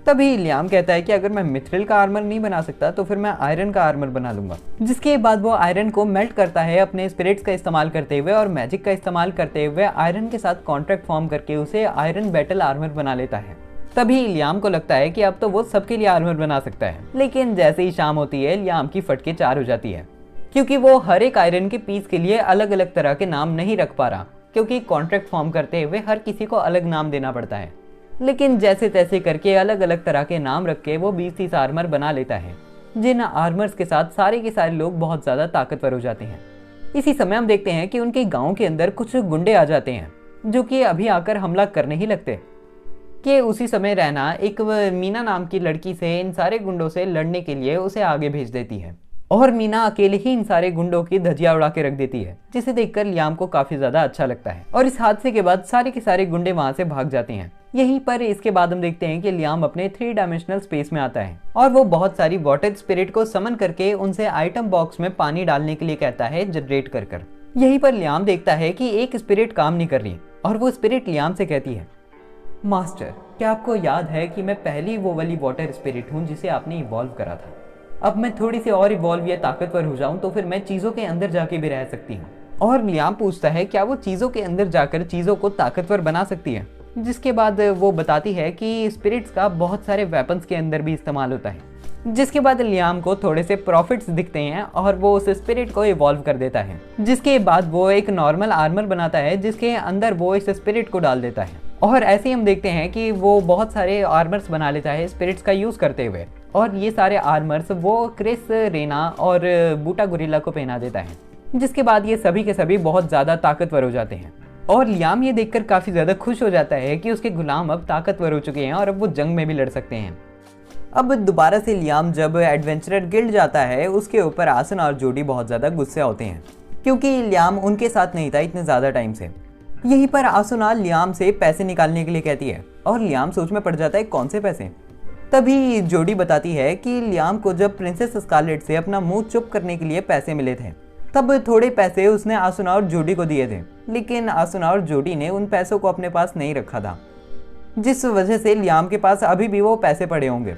तभी लियाम कहता है कि अगर मैं मिथ्रिल का आर्मर नहीं बना सकता तो फिर मैं आयरन का आर्मर बना लूंगा। जिसके बाद वो आयरन को मेल्ट करता है अपने स्पिरिट्स का इस्तेमाल करते हुए और मैजिक का इस्तेमाल करते हुए आयरन के साथ कॉन्ट्रैक्ट फॉर्म करके उसे आयरन बैटल आर्मर बना लेता है। तभी लियाम को लगता है कि अब तो वो सबके लिए आर्मर बना सकता है, लेकिन जैसे ही शाम होती है लियाम की फटके चार हो जाती है क्योंकि वो हर एक आयरन के पीस के लिए अलग अलग तरह के नाम नहीं रख पा रहा क्योंकि कॉन्ट्रैक्ट फॉर्म करते हुए हर किसी को अलग नाम देना पड़ता है। लेकिन जैसे तैसे करके अलग अलग तरह के नाम रख के वो 20-30 आर्मर बना लेता है, जिन आर्मर्स के साथ सारे के सारे लोग बहुत ज़्यादा ताकतवर हो जाते हैं। इसी समय हम देखते हैं कि उनके गाँव के अंदर कुछ गुंडे आ जाते हैं जो कि अभी आकर हमला करने ही लगते। कि उसी समय रहना एक मीना नाम की लड़की से इन सारे गुंडों से लड़ने के लिए उसे आगे भेज देती है और मीना अकेले ही इन सारे गुंडों की धज्जियां उड़ा के रख देती है, जिसे देखकर लियाम को काफी ज्यादा अच्छा लगता है। और इस हादसे के बाद सारे के सारे गुंडे वहां से भाग जाते हैं। यहीं पर इसके बाद हम देखते हैं कि लियाम अपने 3 डायमेंशनल स्पेस में आता है और वो बहुत सारी वाटर स्पिरिट को समन करके उनसे आइटम बॉक्स में पानी डालने के लिए कहता है, जनरेट कर। यहीं पर लियाम देखता है कि एक स्पिरिट काम नहीं कर रही और वो स्पिरिट लियाम से कहती है, मास्टर, क्या आपको याद है कि मैं पहली वो वाली वाटर स्पिरिट हूँ जिसे आपने इवॉल्व करा था। अब मैं थोड़ी सी और इवॉल्व या ताकतवर हो जाऊं तो फिर मैं चीज़ों के अंदर जाके भी रह सकती हूँ। और लियाम पूछता है क्या वो चीज़ों के अंदर जाकर चीज़ों को ताकतवर बना सकती है, जिसके बाद वो बताती है कि स्पिरिट्स का बहुत सारे वेपन्स के अंदर भी इस्तेमाल होता है। जिसके बाद लियाम को थोड़े से प्रॉफिट्स दिखते हैं और वो उस स्पिरिट को इवॉल्व कर देता है, जिसके बाद वो एक नॉर्मल आर्मर बनाता है जिसके अंदर वो इस स्पिरिट को डाल देता है। और ऐसे ही हम देखते हैं कि वो बहुत सारे आर्मर्स बना लेता है स्पिरिट्स का यूज़ करते हुए, और ये सारे आर्मर्स वो क्रिस, रेना और बूटा गोरिल्ला को पहना देता है, जिसके बाद ये सभी के सभी बहुत ज़्यादा ताकतवर हो जाते हैं। और लियाम ये देखकर काफ़ी ज़्यादा खुश हो जाता है कि उसके गुलाम अब ताकतवर हो चुके हैं और अब वो जंग में भी लड़ सकते हैं। अब दोबारा से लियाम जब एडवेंचरर गिल्ड जाता है, उसके ऊपर आसन और जोडी बहुत ज़्यादा गुस्से होते हैं क्योंकि लियाम उनके साथ नहीं था इतने ज़्यादा टाइम से। यहीं पर आसुना लियाम से पैसे निकालने के लिए कहती है और लियाम सोच में पड़ जाता है कौन से पैसे। तभी जोडी बताती है कि लियाम को जब प्रिंसेस स्कारलेट से अपना मुंह चुप करने के लिए पैसे मिले थे, तब थोड़े पैसे उसने आसुना और जोडी को दिए थे, लेकिन आसुना और जोडी ने उन पैसों को अपने पास नहीं रखा था, जिस वजह से लियाम के पास अभी भी वो पैसे पड़े होंगे।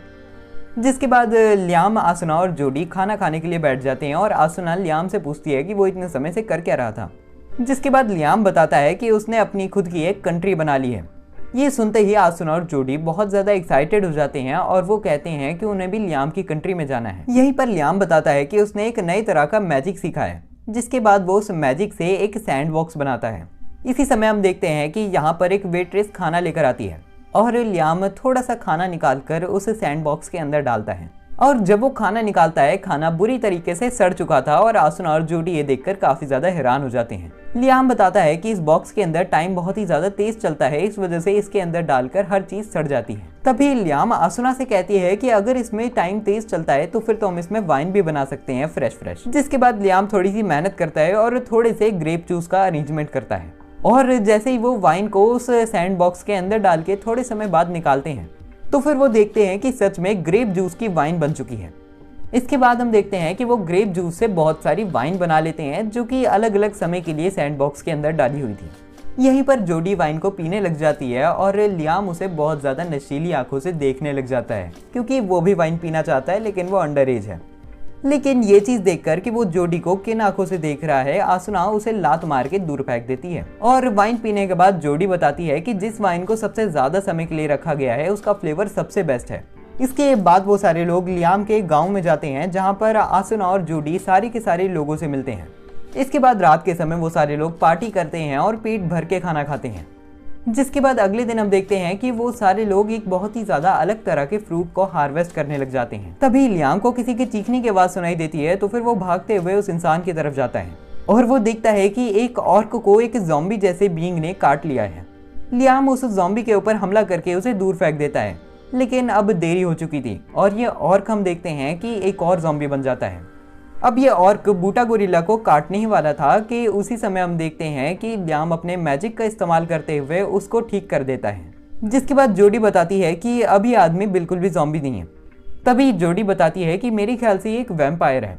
जिसके बाद लियाम, आसुना और जोडी खाना खाने के लिए बैठ जाते हैं और आसुना लियाम से पूछती है कि वो इतने समय से कर क्या रहा था। जिसके बाद लियाम बताता है कि उसने अपनी खुद की एक कंट्री बना ली है। ये सुनते ही आसुना और जोडी बहुत ज़्यादा एक्साइटेड हो जाते हैं और वो कहते हैं कि उन्हें भी लियाम की कंट्री में जाना है। यहीं पर लियाम बताता है कि उसने एक नई तरह का मैजिक सीखा है, जिसके बाद वो उस मैजिक से एक सैंड बॉक्स बनाता है। इसी समय हम देखते हैं कि यहाँ पर एक वेट्रेस खाना लेकर आती है और लियाम थोड़ा सा खाना निकालकर उस सैंड बॉक्स के अंदर डालता है, और जब वो खाना निकालता है, खाना बुरी तरीके से सड़ चुका था और आसुना और जोडी ये देखकर काफी ज्यादा हैरान हो जाते हैं। लियाम बताता है कि इस बॉक्स के अंदर टाइम बहुत ही ज्यादा तेज चलता है, इस वजह से इसके अंदर डालकर हर चीज सड़ जाती है। तभी लियाम आसुना से कहती है कि अगर इसमें टाइम तेज चलता है तो फिर तो हम इसमें वाइन भी बना सकते हैं फ्रेश। जिसके बाद लियाम थोड़ी सी मेहनत करता है और थोड़े से ग्रेप जूस का अरेंजमेंट करता है, और जैसे ही वो वाइन को उस सैंड बॉक्स के अंदर डाल के थोड़े समय बाद निकालते हैं, तो फिर वो देखते हैं कि सच में ग्रेप जूस की वाइन बन चुकी है। इसके बाद हम देखते हैं कि वो ग्रेप जूस से बहुत सारी वाइन बना लेते हैं, जो कि अलग अलग समय के लिए सैंड बॉक्स के अंदर डाली हुई थी। यहीं पर जोडी वाइन को पीने लग जाती है और लियाम उसे बहुत ज़्यादा नशीली आंखों से देखने लग जाता है, क्योंकि वो भी वाइन पीना चाहता है, लेकिन वो अंडर एज है। लेकिन ये चीज़ देखकर कि वो जोडी को किन आंखों से देख रहा है, आसुना उसे लात मार के दूर फेंक देती है। और वाइन पीने के बाद जोडी बताती है कि जिस वाइन को सबसे ज़्यादा समय के लिए रखा गया है, उसका फ्लेवर सबसे बेस्ट है। इसके बाद वो सारे लोग लियाम के गांव में जाते हैं, जहां पर आसुना और जोडी सारे के सारे लोगों से मिलते हैं। इसके बाद रात के समय वो सारे लोग पार्टी करते हैं और पेट भर के खाना खाते हैं। जिसके बाद अगले दिन हम देखते हैं कि वो सारे लोग एक बहुत ही ज्यादा अलग तरह के फ्रूट को हार्वेस्ट करने लग जाते हैं। तभी लियाम को किसी के चीखने की आवाज सुनाई देती है, तो फिर वो भागते हुए उस इंसान की तरफ जाता है और वो देखता है कि एक ऑर्क को एक ज़ॉम्बी जैसे बीइंग ने काट लिया है। लियाम उस ज़ॉम्बी के ऊपर हमला करके उसे दूर फेंक देता है, लेकिन अब देरी हो चुकी थी और ये ऑर्क हम देखते हैं कि एक और ज़ॉम्बी बन जाता है। अब ये ऑर्क बूटा गोरिल्ला को काटने ही वाला था कि उसी समय हम देखते हैं कि लियाम अपने मैजिक का इस्तेमाल करते हुए उसको ठीक कर देता है। जिसके बाद जोडी बताती है कि अब ये आदमी बिल्कुल भी ज़ॉम्बी नहीं है। तभी जोडी बताती है कि मेरे ख्याल से ये एक वैम्पायर है।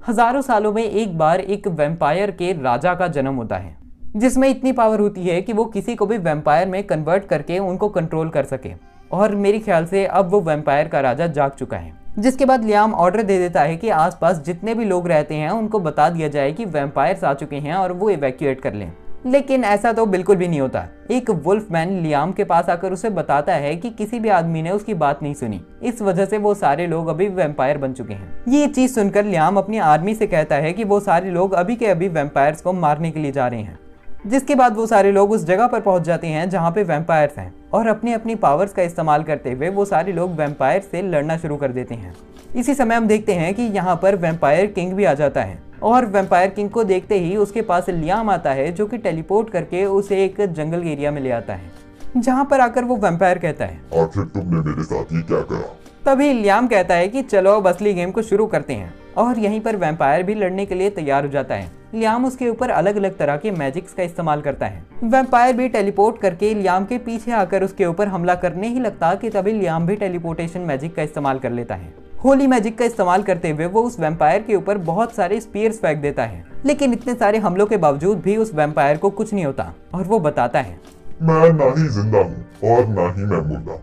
हजारों सालों में एक बार एक वैम्पायर के राजा का जन्म होता है, जिसमें इतनी पावर होती है कि वो किसी को भी वैम्पायर में कन्वर्ट करके उनको कंट्रोल कर सके, और मेरे ख्याल से अब वो वैम्पायर का राजा जाग चुका है। जिसके बाद लियाम ऑर्डर दे देता है कि आसपास जितने भी लोग रहते हैं उनको बता दिया जाए कि वैम्पायर्स आ चुके हैं और वो इवैक्यूएट कर लें। लेकिन ऐसा तो बिल्कुल भी नहीं होता। एक वुल्फमैन लियाम के पास आकर उसे बताता है कि किसी भी आदमी ने उसकी बात नहीं सुनी, इस वजह से वो सारे लोग अभी वैम्पायर बन चुके हैं। ये चीज सुनकर लियाम अपनी आर्मी से कहता है कि वो सारे लोग अभी के अभी वैम्पायर्स को मारने के लिए जा रहे हैं। जिसके बाद वो सारे लोग उस जगह पर पहुंच जाते हैं जहां पे वैम्पायर्स हैं, और अपनी अपनी पावर्स का इस्तेमाल करते हुए वो सारे लोग वैम्पायर से लड़ना शुरू कर देते हैं। इसी समय हम देखते हैं कि यहाँ पर वैम्पायर किंग भी आ जाता है, और वैम्पायर किंग को देखते ही उसके पास लियाम आता है, जो कि टेलीपोर्ट करके उसे एक जंगल एरिया में ले आता है। जहाँ पर आकर वो वैम्पायर कहता है, आखिर तुमने मेरे साथ ये क्या करा? तभी लियाम कहता है कि चलो अब असली गेम को शुरू करते हैं। और यहीं पर वैम्पायर भी लड़ने के लिए तैयार हो जाता है। लियाम उसके ऊपर अलग अलग तरह के मैजिक्स का इस्तेमाल करता है। वैम्पायर भी टेलीपोर्ट करके लियाम के पीछे आकर उसके ऊपर हमला करने ही लगता कि तभी लियाम भी टेलीपोर्टेशन मैजिक का इस्तेमाल कर लेता है। होली मैजिक का इस्तेमाल करते हुए वो उस वैम्पायर के ऊपर बहुत सारे स्पीयर्स फेंक देता है, लेकिन इतने सारे हमलों के बावजूद भी उस वैम्पायर को कुछ नहीं होता। और वो बताता है, मैं ना ही जिंदा हूँ और ना ही मैं मुर्दा,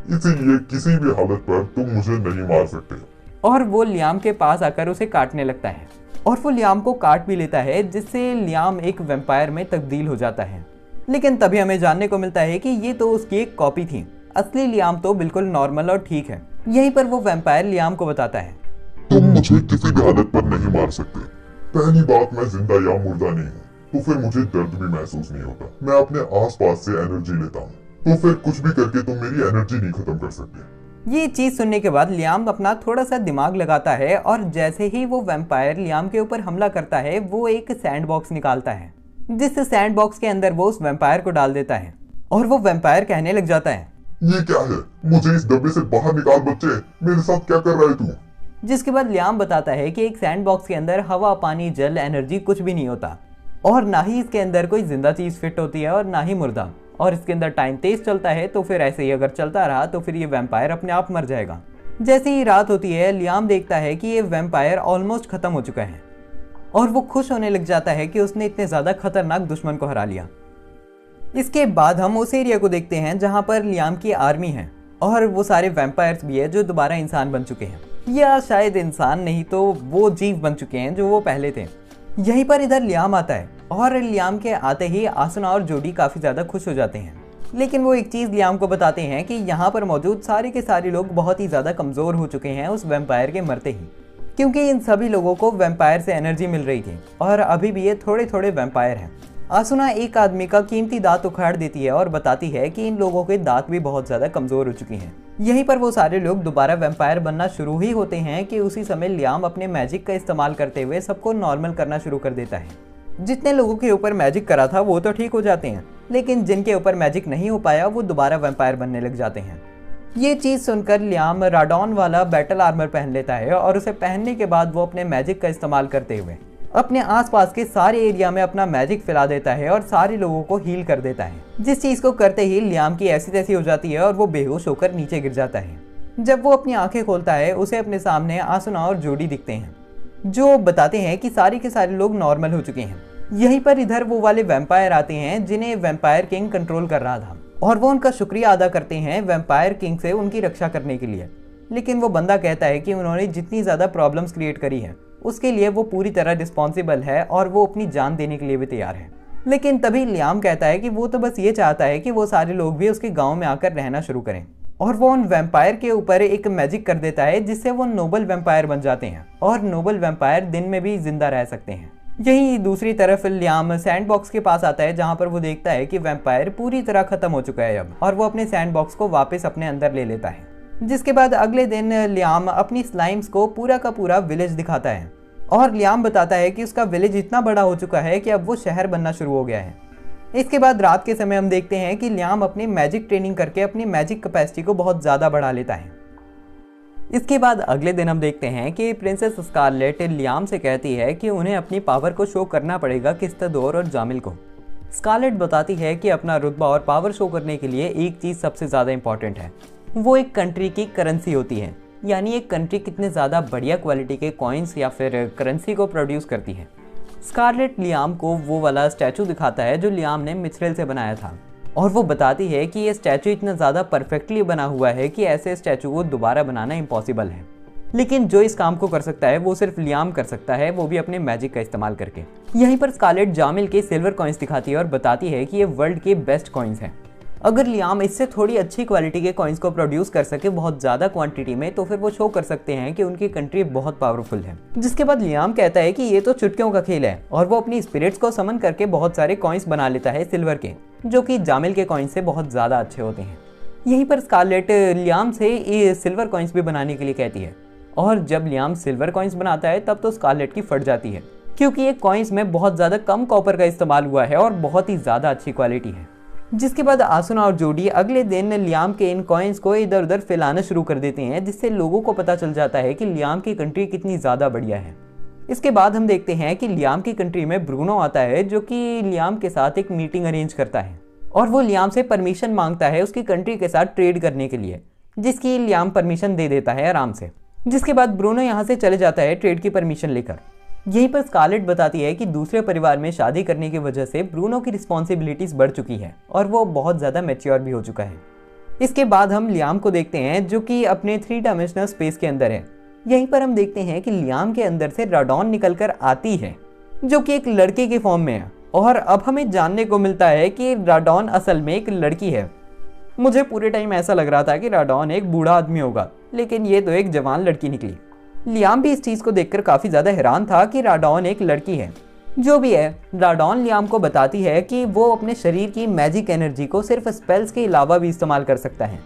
इसीलिए किसी भी हालत पर तुम मुझे नहीं मार सकते। और वो लियाम के पास आकर उसे काटने लगता है और वो लियाम को काट भी लेता है, जिससे लियाम एक वैम्पायर में तब्दील हो जाता है। लेकिन तभी हमें जानने को मिलता है कि ये तो उसकी एक कॉपी थी, असली लियाम तो बिल्कुल नॉर्मल और ठीक है। यहीं पर वो वैम्पायर लियाम को बताता है, तुम मुझे किसी भी हालत पर नहीं मार सकते। पहली बात, मैं जिंदा या मुर्दा नहीं हूँ, तो फिर मुझे दर्द भी महसूस नहीं होता। मैं अपने आसपास से एनर्जी लेता हूँ, तो फिर कुछ भी करके तुम मेरी एनर्जी नहीं खत्म कर सकते। ये चीज सुनने के बाद लियाम अपना थोड़ा सा दिमाग लगाता है और जैसे ही वो वैम्पायर लियाम के ऊपर हमला करता है, वो एक सैंडबॉक्स निकालता है, जिस सैंडबॉक्स के अंदर वो उस वैम्पायर को डाल देता है। और वो वैम्पायर कहने लग जाता है, ये क्या है? मुझे इस डब्बे से बाहर निकाल बच्चे, मेरे साथ क्या कर रहा है तू? जिसके बाद लियाम बताता है कि एक सैंडबॉक्स के अंदर हवा, पानी, जल, एनर्जी कुछ भी नहीं होता और ना ही इसके अंदर कोई जिंदा चीज फिट होती है और ना ही मुर्दा। और इसके अंदर टाइम तेज चलता है, तो फिर ऐसे ही अगर चलता रहा तो फिर ये वैम्पायर अपने आप मर जाएगा। जैसे ही रात होती है, लियाम देखता है कि ये वैम्पायर ऑलमोस्ट खत्म हो चुका है और वो खुश होने लग जाता है कि उसने इतने ज्यादा खतरनाक दुश्मन को हरा लिया। इसके बाद हम उस एरिया को देखते हैं जहां पर लियाम की आर्मी है और वो सारे वैम्पायर्स भी है जो दोबारा इंसान बन चुके हैं, या शायद इंसान नहीं तो वो जीव बन चुके हैं जो वो पहले थे। यहीं पर इधर लियाम आता है और लियाम के आते ही आसुना और जोडी काफी ज्यादा खुश हो जाते हैं। लेकिन वो एक चीज लियाम को बताते हैं कि यहाँ पर मौजूद सारे के सारे लोग बहुत ही ज्यादा कमजोर हो चुके हैं उस वैम्पायर के मरते ही, क्योंकि इन सभी लोगों को वैम्पायर से एनर्जी मिल रही थी और अभी भी ये थोड़े थोड़े वैम्पायर हैं। आसुना एक आदमी का कीमती दांत उखाड़ देती है और बताती है कि इन लोगों के दांत भी बहुत ज्यादा कमजोर हो चुके हैं। यहीं पर वो सारे लोग दोबारा वैम्पायर बनना शुरू ही होते हैं कि उसी समय लियाम अपने मैजिक का इस्तेमाल करते हुए सबको नॉर्मल करना शुरू कर देता है। जितने लोगों के ऊपर मैजिक करा था वो तो ठीक हो जाते हैं, लेकिन जिनके ऊपर मैजिक नहीं हो पाया वो दोबारा वैम्पायर बनने लग जाते हैं। ये चीज सुनकर लियाम राडॉन वाला बैटल आर्मर पहन लेता है और उसे पहनने के बाद वो अपने मैजिक का इस्तेमाल करते हुए अपने आसपास के सारे एरिया में अपना मैजिक फैला देता है और सारे लोगों को हील कर देता है। जिस चीज को करते ही लियाम की ऐसी तैसी हो जाती है और वो बेहोश होकर नीचे गिर जाता है। जब वो अपनी आंखें खोलता है, उसे अपने सामने आसुना और जोडी दिखते हैं जो बताते हैं कि सारे के सारे लोग नॉर्मल हो चुके हैं। यहीं पर इधर वो वाले वैम्पायर आते हैं जिन्हें वैम्पायर किंग कंट्रोल कर रहा था और वो उनका शुक्रिया अदा करते हैं वैम्पायर किंग से उनकी रक्षा करने के लिए। लेकिन वो बंदा कहता है कि उन्होंने जितनी ज़्यादा प्रॉब्लम्स क्रिएट करी है उसके लिए वो पूरी तरह रिस्पॉन्सिबल है और वो अपनी जान देने के लिए भी तैयार है। लेकिन तभी लियाम कहता है कि वो तो बस ये चाहता है कि वो सारे लोग भी उसके गाँव में आकर रहना शुरू करें और वो उन वैम्पायर के ऊपर एक मैजिक कर देता है जिससे वो नोबल वैम्पायर बन जाते हैं और नोबल वैम्पायर दिन में भी जिंदा रह सकते हैं। यहीं दूसरी तरफ लियाम सैंडबॉक्स के पास आता है जहां पर वो देखता है कि वैम्पायर पूरी तरह खत्म हो चुका है अब, और वो अपने सैंडबॉक्स को वापस अपने अंदर ले लेता है। जिसके बाद अगले दिन लियाम अपनी स्लाइम्स को पूरा का पूरा विलेज दिखाता है और लियाम बताता है कि उसका विलेज इतना बड़ा हो चुका है कि अब वो शहर बनना शुरू हो गया है। इसके बाद रात के समय हम देखते हैं कि लियाम अपनी मैजिक ट्रेनिंग करके अपनी मैजिक कैपेसिटी को बहुत ज़्यादा बढ़ा लेता है। इसके बाद अगले दिन हम देखते हैं कि प्रिंसेस स्कारलेट लियाम से कहती है कि उन्हें अपनी पावर को शो करना पड़ेगा किस्तदोर और जामिल को। स्कारलेट बताती है कि अपना रुतबा और पावर शो करने के लिए एक चीज़ सबसे ज़्यादा इंपॉर्टेंट है, वो एक कंट्री की करेंसी होती है, यानी एक कंट्री कितने ज़्यादा बढ़िया क्वालिटी के कॉइन्स या फिर करेंसी को प्रोड्यूस करती है। स्कारलेट लियाम को वो वाला स्टैचू दिखाता है जो लियाम ने मिथ्रेल से बनाया था और वो बताती है कि ये स्टैचू इतना ज़्यादा परफेक्टली बना हुआ है कि ऐसे स्टैचू को दोबारा बनाना इम्पॉसिबल है। लेकिन जो इस काम को कर सकता है वो सिर्फ लियाम कर सकता है, वो भी अपने मैजिक का इस्तेमाल करके। यहीं पर स्कारलेट जामिल के सिल्वर कॉइन्स दिखाती है और बताती है कि ये वर्ल्ड के बेस्ट कॉइन्स हैं। अगर लियाम इससे थोड़ी अच्छी क्वालिटी के कॉइन्स को प्रोड्यूस कर सके बहुत ज़्यादा क्वांटिटी में, तो फिर वो शो कर सकते हैं कि उनकी कंट्री बहुत पावरफुल है। जिसके बाद लियाम कहता है कि ये तो चुटकियों का खेल है और वो अपनी स्पिरिट्स को समन करके बहुत सारे कॉइन्स बना लेता है सिल्वर के, जो कि जामिल के कॉइन्स से बहुत ज़्यादा अच्छे होते हैं। यहीं पर स्कारलेट लियाम से ये सिल्वर कॉइन्स भी बनाने के लिए कहती है और जब लियाम सिल्वर कॉइन्स बनाता है तब तो स्कारलेट की फट जाती है, क्योंकि ये कॉइन्स में बहुत ज़्यादा कम कॉपर का इस्तेमाल हुआ है और बहुत ही ज़्यादा अच्छी क्वालिटी है। जिसके बाद आसुना और जोडी अगले दिन लियाम के इन कॉइन्स को इधर उधर फैलाना शुरू कर देते हैं, जिससे लोगों को पता चल जाता है कि लियाम की कंट्री कितनी ज़्यादा बढ़िया है। इसके बाद हम देखते हैं कि लियाम की कंट्री में ब्रूनो आता है, जो कि लियाम के साथ एक मीटिंग अरेंज करता है और वो लियाम से परमिशन मांगता है उसकी कंट्री के साथ ट्रेड करने के लिए, जिसकी लियाम परमिशन दे देता है आराम से। जिसके बाद ब्रूनो यहाँ से चले जाता है ट्रेड की परमिशन लेकर। यहीं पर स्कारलेट बताती है कि दूसरे परिवार में शादी करने की वजह से ब्रूनो की रिस्पॉन्सिबिलिटीज बढ़ चुकी है और वो बहुत ज़्यादा मैच्योर भी हो चुका है। इसके बाद हम लियाम को देखते हैं, जो कि अपने 3 डायमेंशनल स्पेस के अंदर है। यहीं पर हम देखते हैं कि लियाम के अंदर से राडॉन निकल कर आती है, जो कि एक लड़के के फॉर्म में है, और अब हमें जानने को मिलता है कि राडॉन असल में एक लड़की है। मुझे पूरे टाइम ऐसा लग रहा था कि राडॉन एक बूढ़ा आदमी होगा, लेकिन ये तो एक जवान लड़की निकली। लियाम भी इस चीज़ को देखकर काफ़ी ज़्यादा हैरान था कि राडॉन एक लड़की है। जो भी है, राडॉन लियाम को बताती है कि वो अपने शरीर की मैजिक एनर्जी को सिर्फ स्पेल्स के अलावा भी इस्तेमाल कर सकता है,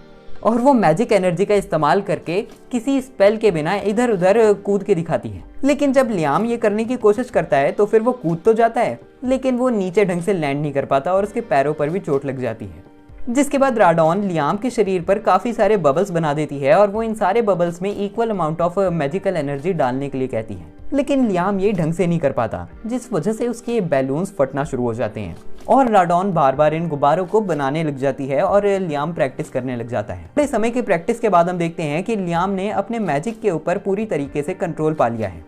और वो मैजिक एनर्जी का इस्तेमाल करके किसी स्पेल के बिना इधर उधर कूद के दिखाती है। लेकिन जब लियाम ये करने की कोशिश करता है तो फिर वो कूद तो जाता है, लेकिन वो नीचे ढंग से लैंड नहीं कर पाता और उसके पैरों पर भी चोट लग जाती है। जिसके बाद राडॉन लियाम के शरीर पर काफ़ी सारे बबल्स बना देती है और वो इन सारे बबल्स में equal amount of magical energy डालने के लिए कहती है, लेकिन लियाम ये ढंग से नहीं कर पाता, जिस वजह से उसके बैलून्स फटना शुरू हो जाते हैं और राडॉन बार बार इन गुब्बारों को बनाने लग जाती है और लियाम प्रैक्टिस करने लग जाता है। थोड़े समय की प्रैक्टिस के बाद हम देखते हैं कि लियाम ने अपने मैजिक के ऊपर पूरी तरीके से कंट्रोल पा लिया है।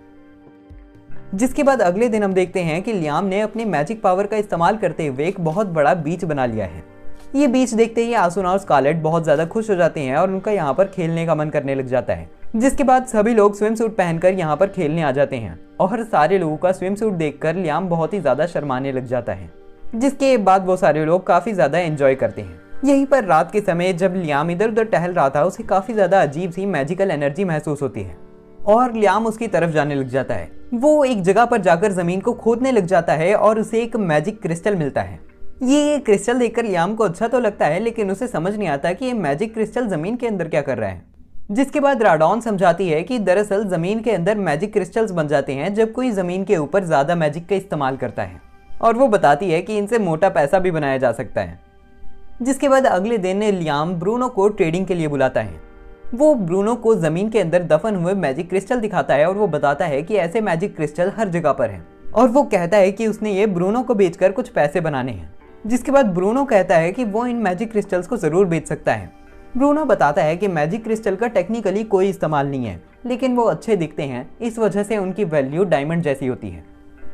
जिसके बाद अगले दिन हम देखते हैं कि लियाम ने अपनी मैजिक पावर का इस्तेमाल करते हुए एक बहुत बड़ा बीच बना लिया है। ये बीच देखते ही आसुना और स्कारलेट बहुत ज़्यादा खुश हो जाते हैं और उनका यहाँ पर खेलने का मन करने लग जाता है। जिसके बाद सभी लोग स्विम सूट पहनकर यहाँ पर खेलने आ जाते हैं और सारे लोगों का स्विम सूट देखकर लियाम बहुत ही ज़्यादा शर्माने लग जाता है। जिसके बाद वो सारे लोग काफ़ी ज़्यादा एंजॉय करते हैं। यहीं पर रात के समय जब लियाम इधर उधर टहल रहा था, उसे काफ़ी ज़्यादा अजीब सी मैजिकल एनर्जी महसूस होती है और लियाम उसकी तरफ जाने लग जाता है। वो एक जगह पर जाकर ज़मीन को खोदने लग जाता है और उसे एक मैजिक क्रिस्टल मिलता है। ये क्रिस्टल देखकर लियाम को अच्छा तो लगता है, लेकिन उसे समझ नहीं आता कि ये मैजिक क्रिस्टल ज़मीन के अंदर क्या कर रहा है। जिसके बाद राडॉन समझाती है कि दरअसल ज़मीन के अंदर मैजिक क्रिस्टल्स बन जाते हैं जब कोई ज़मीन के ऊपर ज़्यादा मैजिक का इस्तेमाल करता है, और वो बताती है कि इनसे मोटा पैसा भी बनाया जा सकता है। जिसके बाद अगले दिन लियाम ब्रूनो को ट्रेडिंग के लिए बुलाता है। वो ब्रूनो को ज़मीन के अंदर दफन हुए मैजिक क्रिस्टल दिखाता है और वो बताता है कि ऐसे मैजिक क्रिस्टल हर जगह पर हैं, और वो कहता है कि उसने ये ब्रूनो को बेचकर कुछ पैसे बनाने हैं। जिसके बाद ब्रूनो कहता है कि वो इन मैजिक क्रिस्टल्स को ज़रूर बेच सकता है। ब्रूनो बताता है कि मैजिक क्रिस्टल का टेक्निकली कोई इस्तेमाल नहीं है, लेकिन वो अच्छे दिखते हैं, इस वजह से उनकी वैल्यू डायमंड जैसी होती है।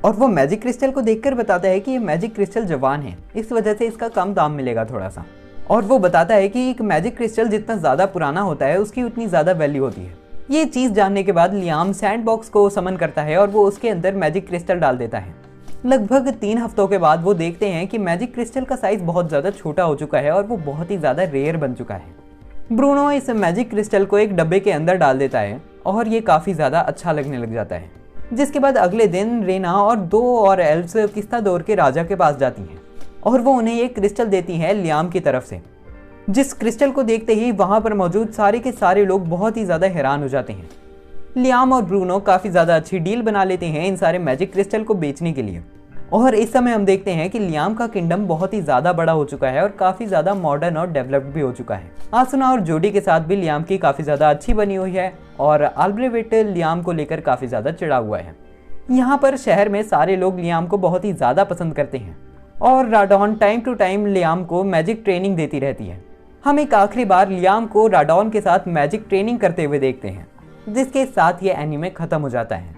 और वो मैजिक क्रिस्टल को देखकर बताता है कि ये मैजिक क्रिस्टल जवान है, इस वजह से इसका कम दाम मिलेगा थोड़ा सा। और वो बताता है कि एक मैजिक क्रिस्टल जितना ज़्यादा पुराना होता है उसकी उतनी ज़्यादा वैल्यू होती है। ये चीज़ जानने के बाद लियाम सैंड बॉक्स को समन करता है और वो उसके अंदर मैजिक क्रिस्टल डाल देता है। लगभग 3 हफ्तों के बाद वो देखते हैं कि मैजिक क्रिस्टल का साइज बहुत ज़्यादा छोटा हो चुका है और वो बहुत ही ज़्यादा रेयर बन चुका है। ब्रूनो इस मैजिक क्रिस्टल को एक डब्बे के अंदर डाल देता है और ये काफ़ी ज़्यादा अच्छा लगने लग जाता है। जिसके बाद अगले दिन रेना और 2 और एल्फ्स किस्तादोर के राजा के पास जाती हैं और वो उन्हें एक क्रिस्टल देती हैं लियाम की तरफ से। जिस क्रिस्टल को देखते ही वहाँ पर मौजूद सारे के सारे लोग बहुत ही ज़्यादा हैरान हो जाते हैं। लियाम और ब्रूनो काफ़ी ज़्यादा अच्छी डील बना लेते हैं इन सारे मैजिक क्रिस्टल को बेचने के लिए। और इस समय हम देखते हैं कि लियाम का किंगडम बहुत ही ज़्यादा बड़ा हो चुका है और काफ़ी ज़्यादा मॉडर्न और डेवलप्ड भी हो चुका है। आसुना और जोडी के साथ भी लियाम की काफ़ी ज़्यादा अच्छी बनी हुई है और अल्ब्रेविट लियाम को लेकर काफ़ी ज़्यादा चिढ़ा हुआ है। यहाँ पर शहर में सारे लोग लियाम को बहुत ही ज़्यादा पसंद करते हैं और राडॉन टाइम टू टाइम लियाम को मैजिक ट्रेनिंग देती रहती है। हम एक आखिरी बार लियाम को राडॉन के साथ मैजिक ट्रेनिंग करते हुए देखते हैं, जिसके साथ ये एनीमे ख़त्म हो जाता है।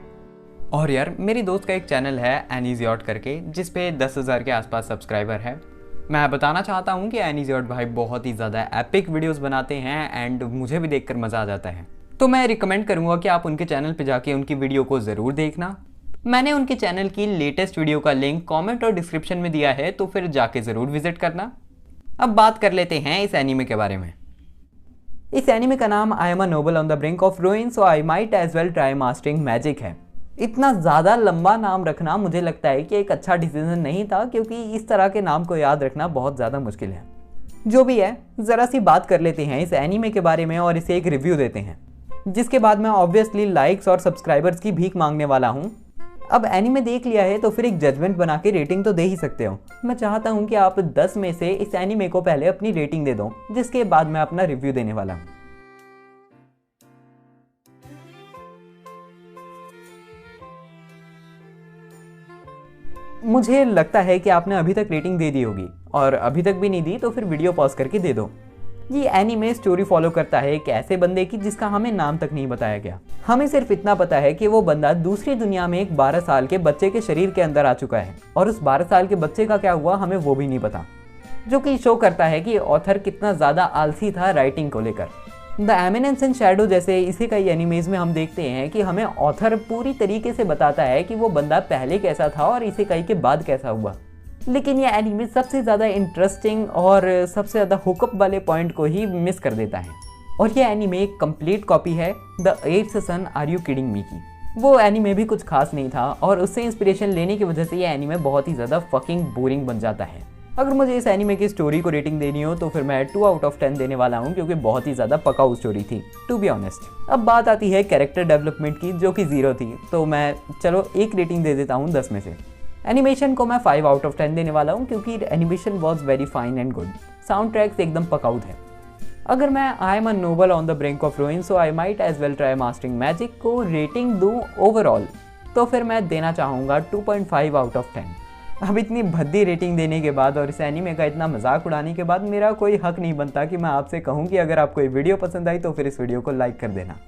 और यार, मेरी दोस्त का एक चैनल है एनीजियोट करके, जिस पे 10,000 के आसपास सब्सक्राइबर है। मैं बताना चाहता हूँ कि एनीजियोट भाई बहुत ही ज़्यादा एपिक वीडियोस बनाते हैं एंड मुझे भी देखकर मज़ा आ जाता है। तो मैं रिकमेंड करूँगा कि आप उनके चैनल पे जाके उनकी वीडियो को ज़रूर देखना। मैंने उनके चैनल की लेटेस्ट वीडियो का लिंक कॉमेंट और डिस्क्रिप्शन में दिया है, तो फिर जाके ज़रूर विजिट करना। अब बात कर लेते हैं इस एनीमे के बारे में। इस एनीमे का नाम I am a noble on the brink of ruin so I might as well try mastering magic है। इतना ज़्यादा लंबा नाम रखना मुझे लगता है कि एक अच्छा डिसीजन नहीं था, क्योंकि इस तरह के नाम को याद रखना बहुत ज़्यादा मुश्किल है। जो भी है, ज़रा सी बात कर लेते हैं इस एनीमे के बारे में और इसे एक रिव्यू देते हैं, जिसके बाद मैं ऑब्वियसली लाइक्स और सब्सक्राइबर्स की भीख मांगने वाला हूँ। अब एनीमे देख लिया है तो फिर एक जजमेंट बना के रेटिंग तो दे ही सकते हो। मैं चाहता हूँ कि आप 10 में से इस एनीमे को पहले अपनी रेटिंग दे दो, जिसके बाद मैं अपना रिव्यू देने वाला हूँ। मुझे लगता है कि आपने अभी तक रेटिंग दे दी होगी, और अभी तक भी नहीं दी तो फिर वीडियो पॉज करके दे दो। ये एनीमे स्टोरी फॉलो करता है एक ऐसे बंदे की जिसका हमें नाम तक नहीं बताया गया। हमें सिर्फ इतना पता है कि वो बंदा दूसरी दुनिया में एक 12 साल के बच्चे के शरीर के अंदर आ चुका है, और उस 12 साल के बच्चे का क्या हुआ हमें वो भी नहीं पता, जो कि शो करता है कि ऑथर कितना ज़्यादा आलसी था राइटिंग को लेकर। द एमिनेंस एंड शैडो जैसे इसी कई एनिमेज में हम देखते हैं कि हमें ऑथर पूरी तरीके से बताता है कि वो बंदा पहले कैसा था और इसे कई के बाद कैसा हुआ। लेकिन ये एनीमे सबसे ज़्यादा इंटरेस्टिंग और सबसे ज़्यादा हुकअप वाले पॉइंट को ही मिस कर देता है। और ये एनीमे एक कंप्लीट कॉपी है the 8th son are you kidding me की। वो एनीमे भी कुछ खास नहीं था, और उससे इंस्पिरेशन लेने की वजह से ये एनीमे बहुत ही ज़्यादा फकिंग बोरिंग बन जाता है। अगर मुझे इस एनीमे की स्टोरी को रेटिंग देनी हो तो फिर मैं 2 आउट ऑफ 10 देने वाला हूँ, क्योंकि बहुत ही ज़्यादा पकाऊ स्टोरी थी टू बी ऑनेस्ट। अब बात आती है कैरेक्टर डेवलपमेंट की, जो कि 0 थी, तो मैं चलो एक रेटिंग दे देता हूँ 10 में से। एनिमेशन को मैं 5 आउट ऑफ 10 देने वाला हूँ, क्योंकि animation was very fine and good. Sound tracks एकदम पकाऊ थे। अगर मैं I am a noble on the brink of ruin so I might as well try mastering magic को रेटिंग दूँ ओवरऑल, तो फिर मैं देना चाहूँगा 2.5 आउट ऑफ 10। अब इतनी भद्दी रेटिंग देने के बाद और इस एनीमे का इतना मजाक उड़ाने के बाद मेरा कोई हक नहीं बनता कि मैं आपसे कहूँ कि अगर आपको ये वीडियो पसंद आई तो फिर इस वीडियो को लाइक कर देना।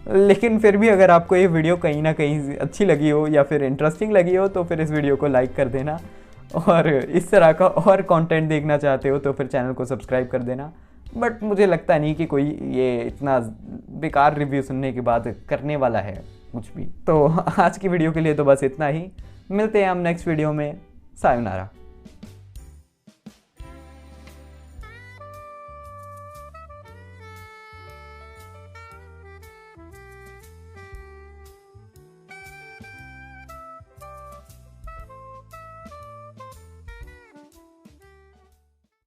लेकिन फिर भी अगर आपको ये वीडियो कहीं ना कहीं अच्छी लगी हो या फिर इंटरेस्टिंग लगी हो तो फिर इस वीडियो को लाइक कर देना, और इस तरह का और कंटेंट देखना चाहते हो तो फिर चैनल को सब्सक्राइब कर देना। बट मुझे लगता नहीं कि कोई ये इतना बेकार रिव्यू सुनने के बाद करने वाला है कुछ भी। तो आज की वीडियो के लिए तो बस इतना ही। मिलते हैं हम नेक्स्ट वीडियो में। सायोनारा।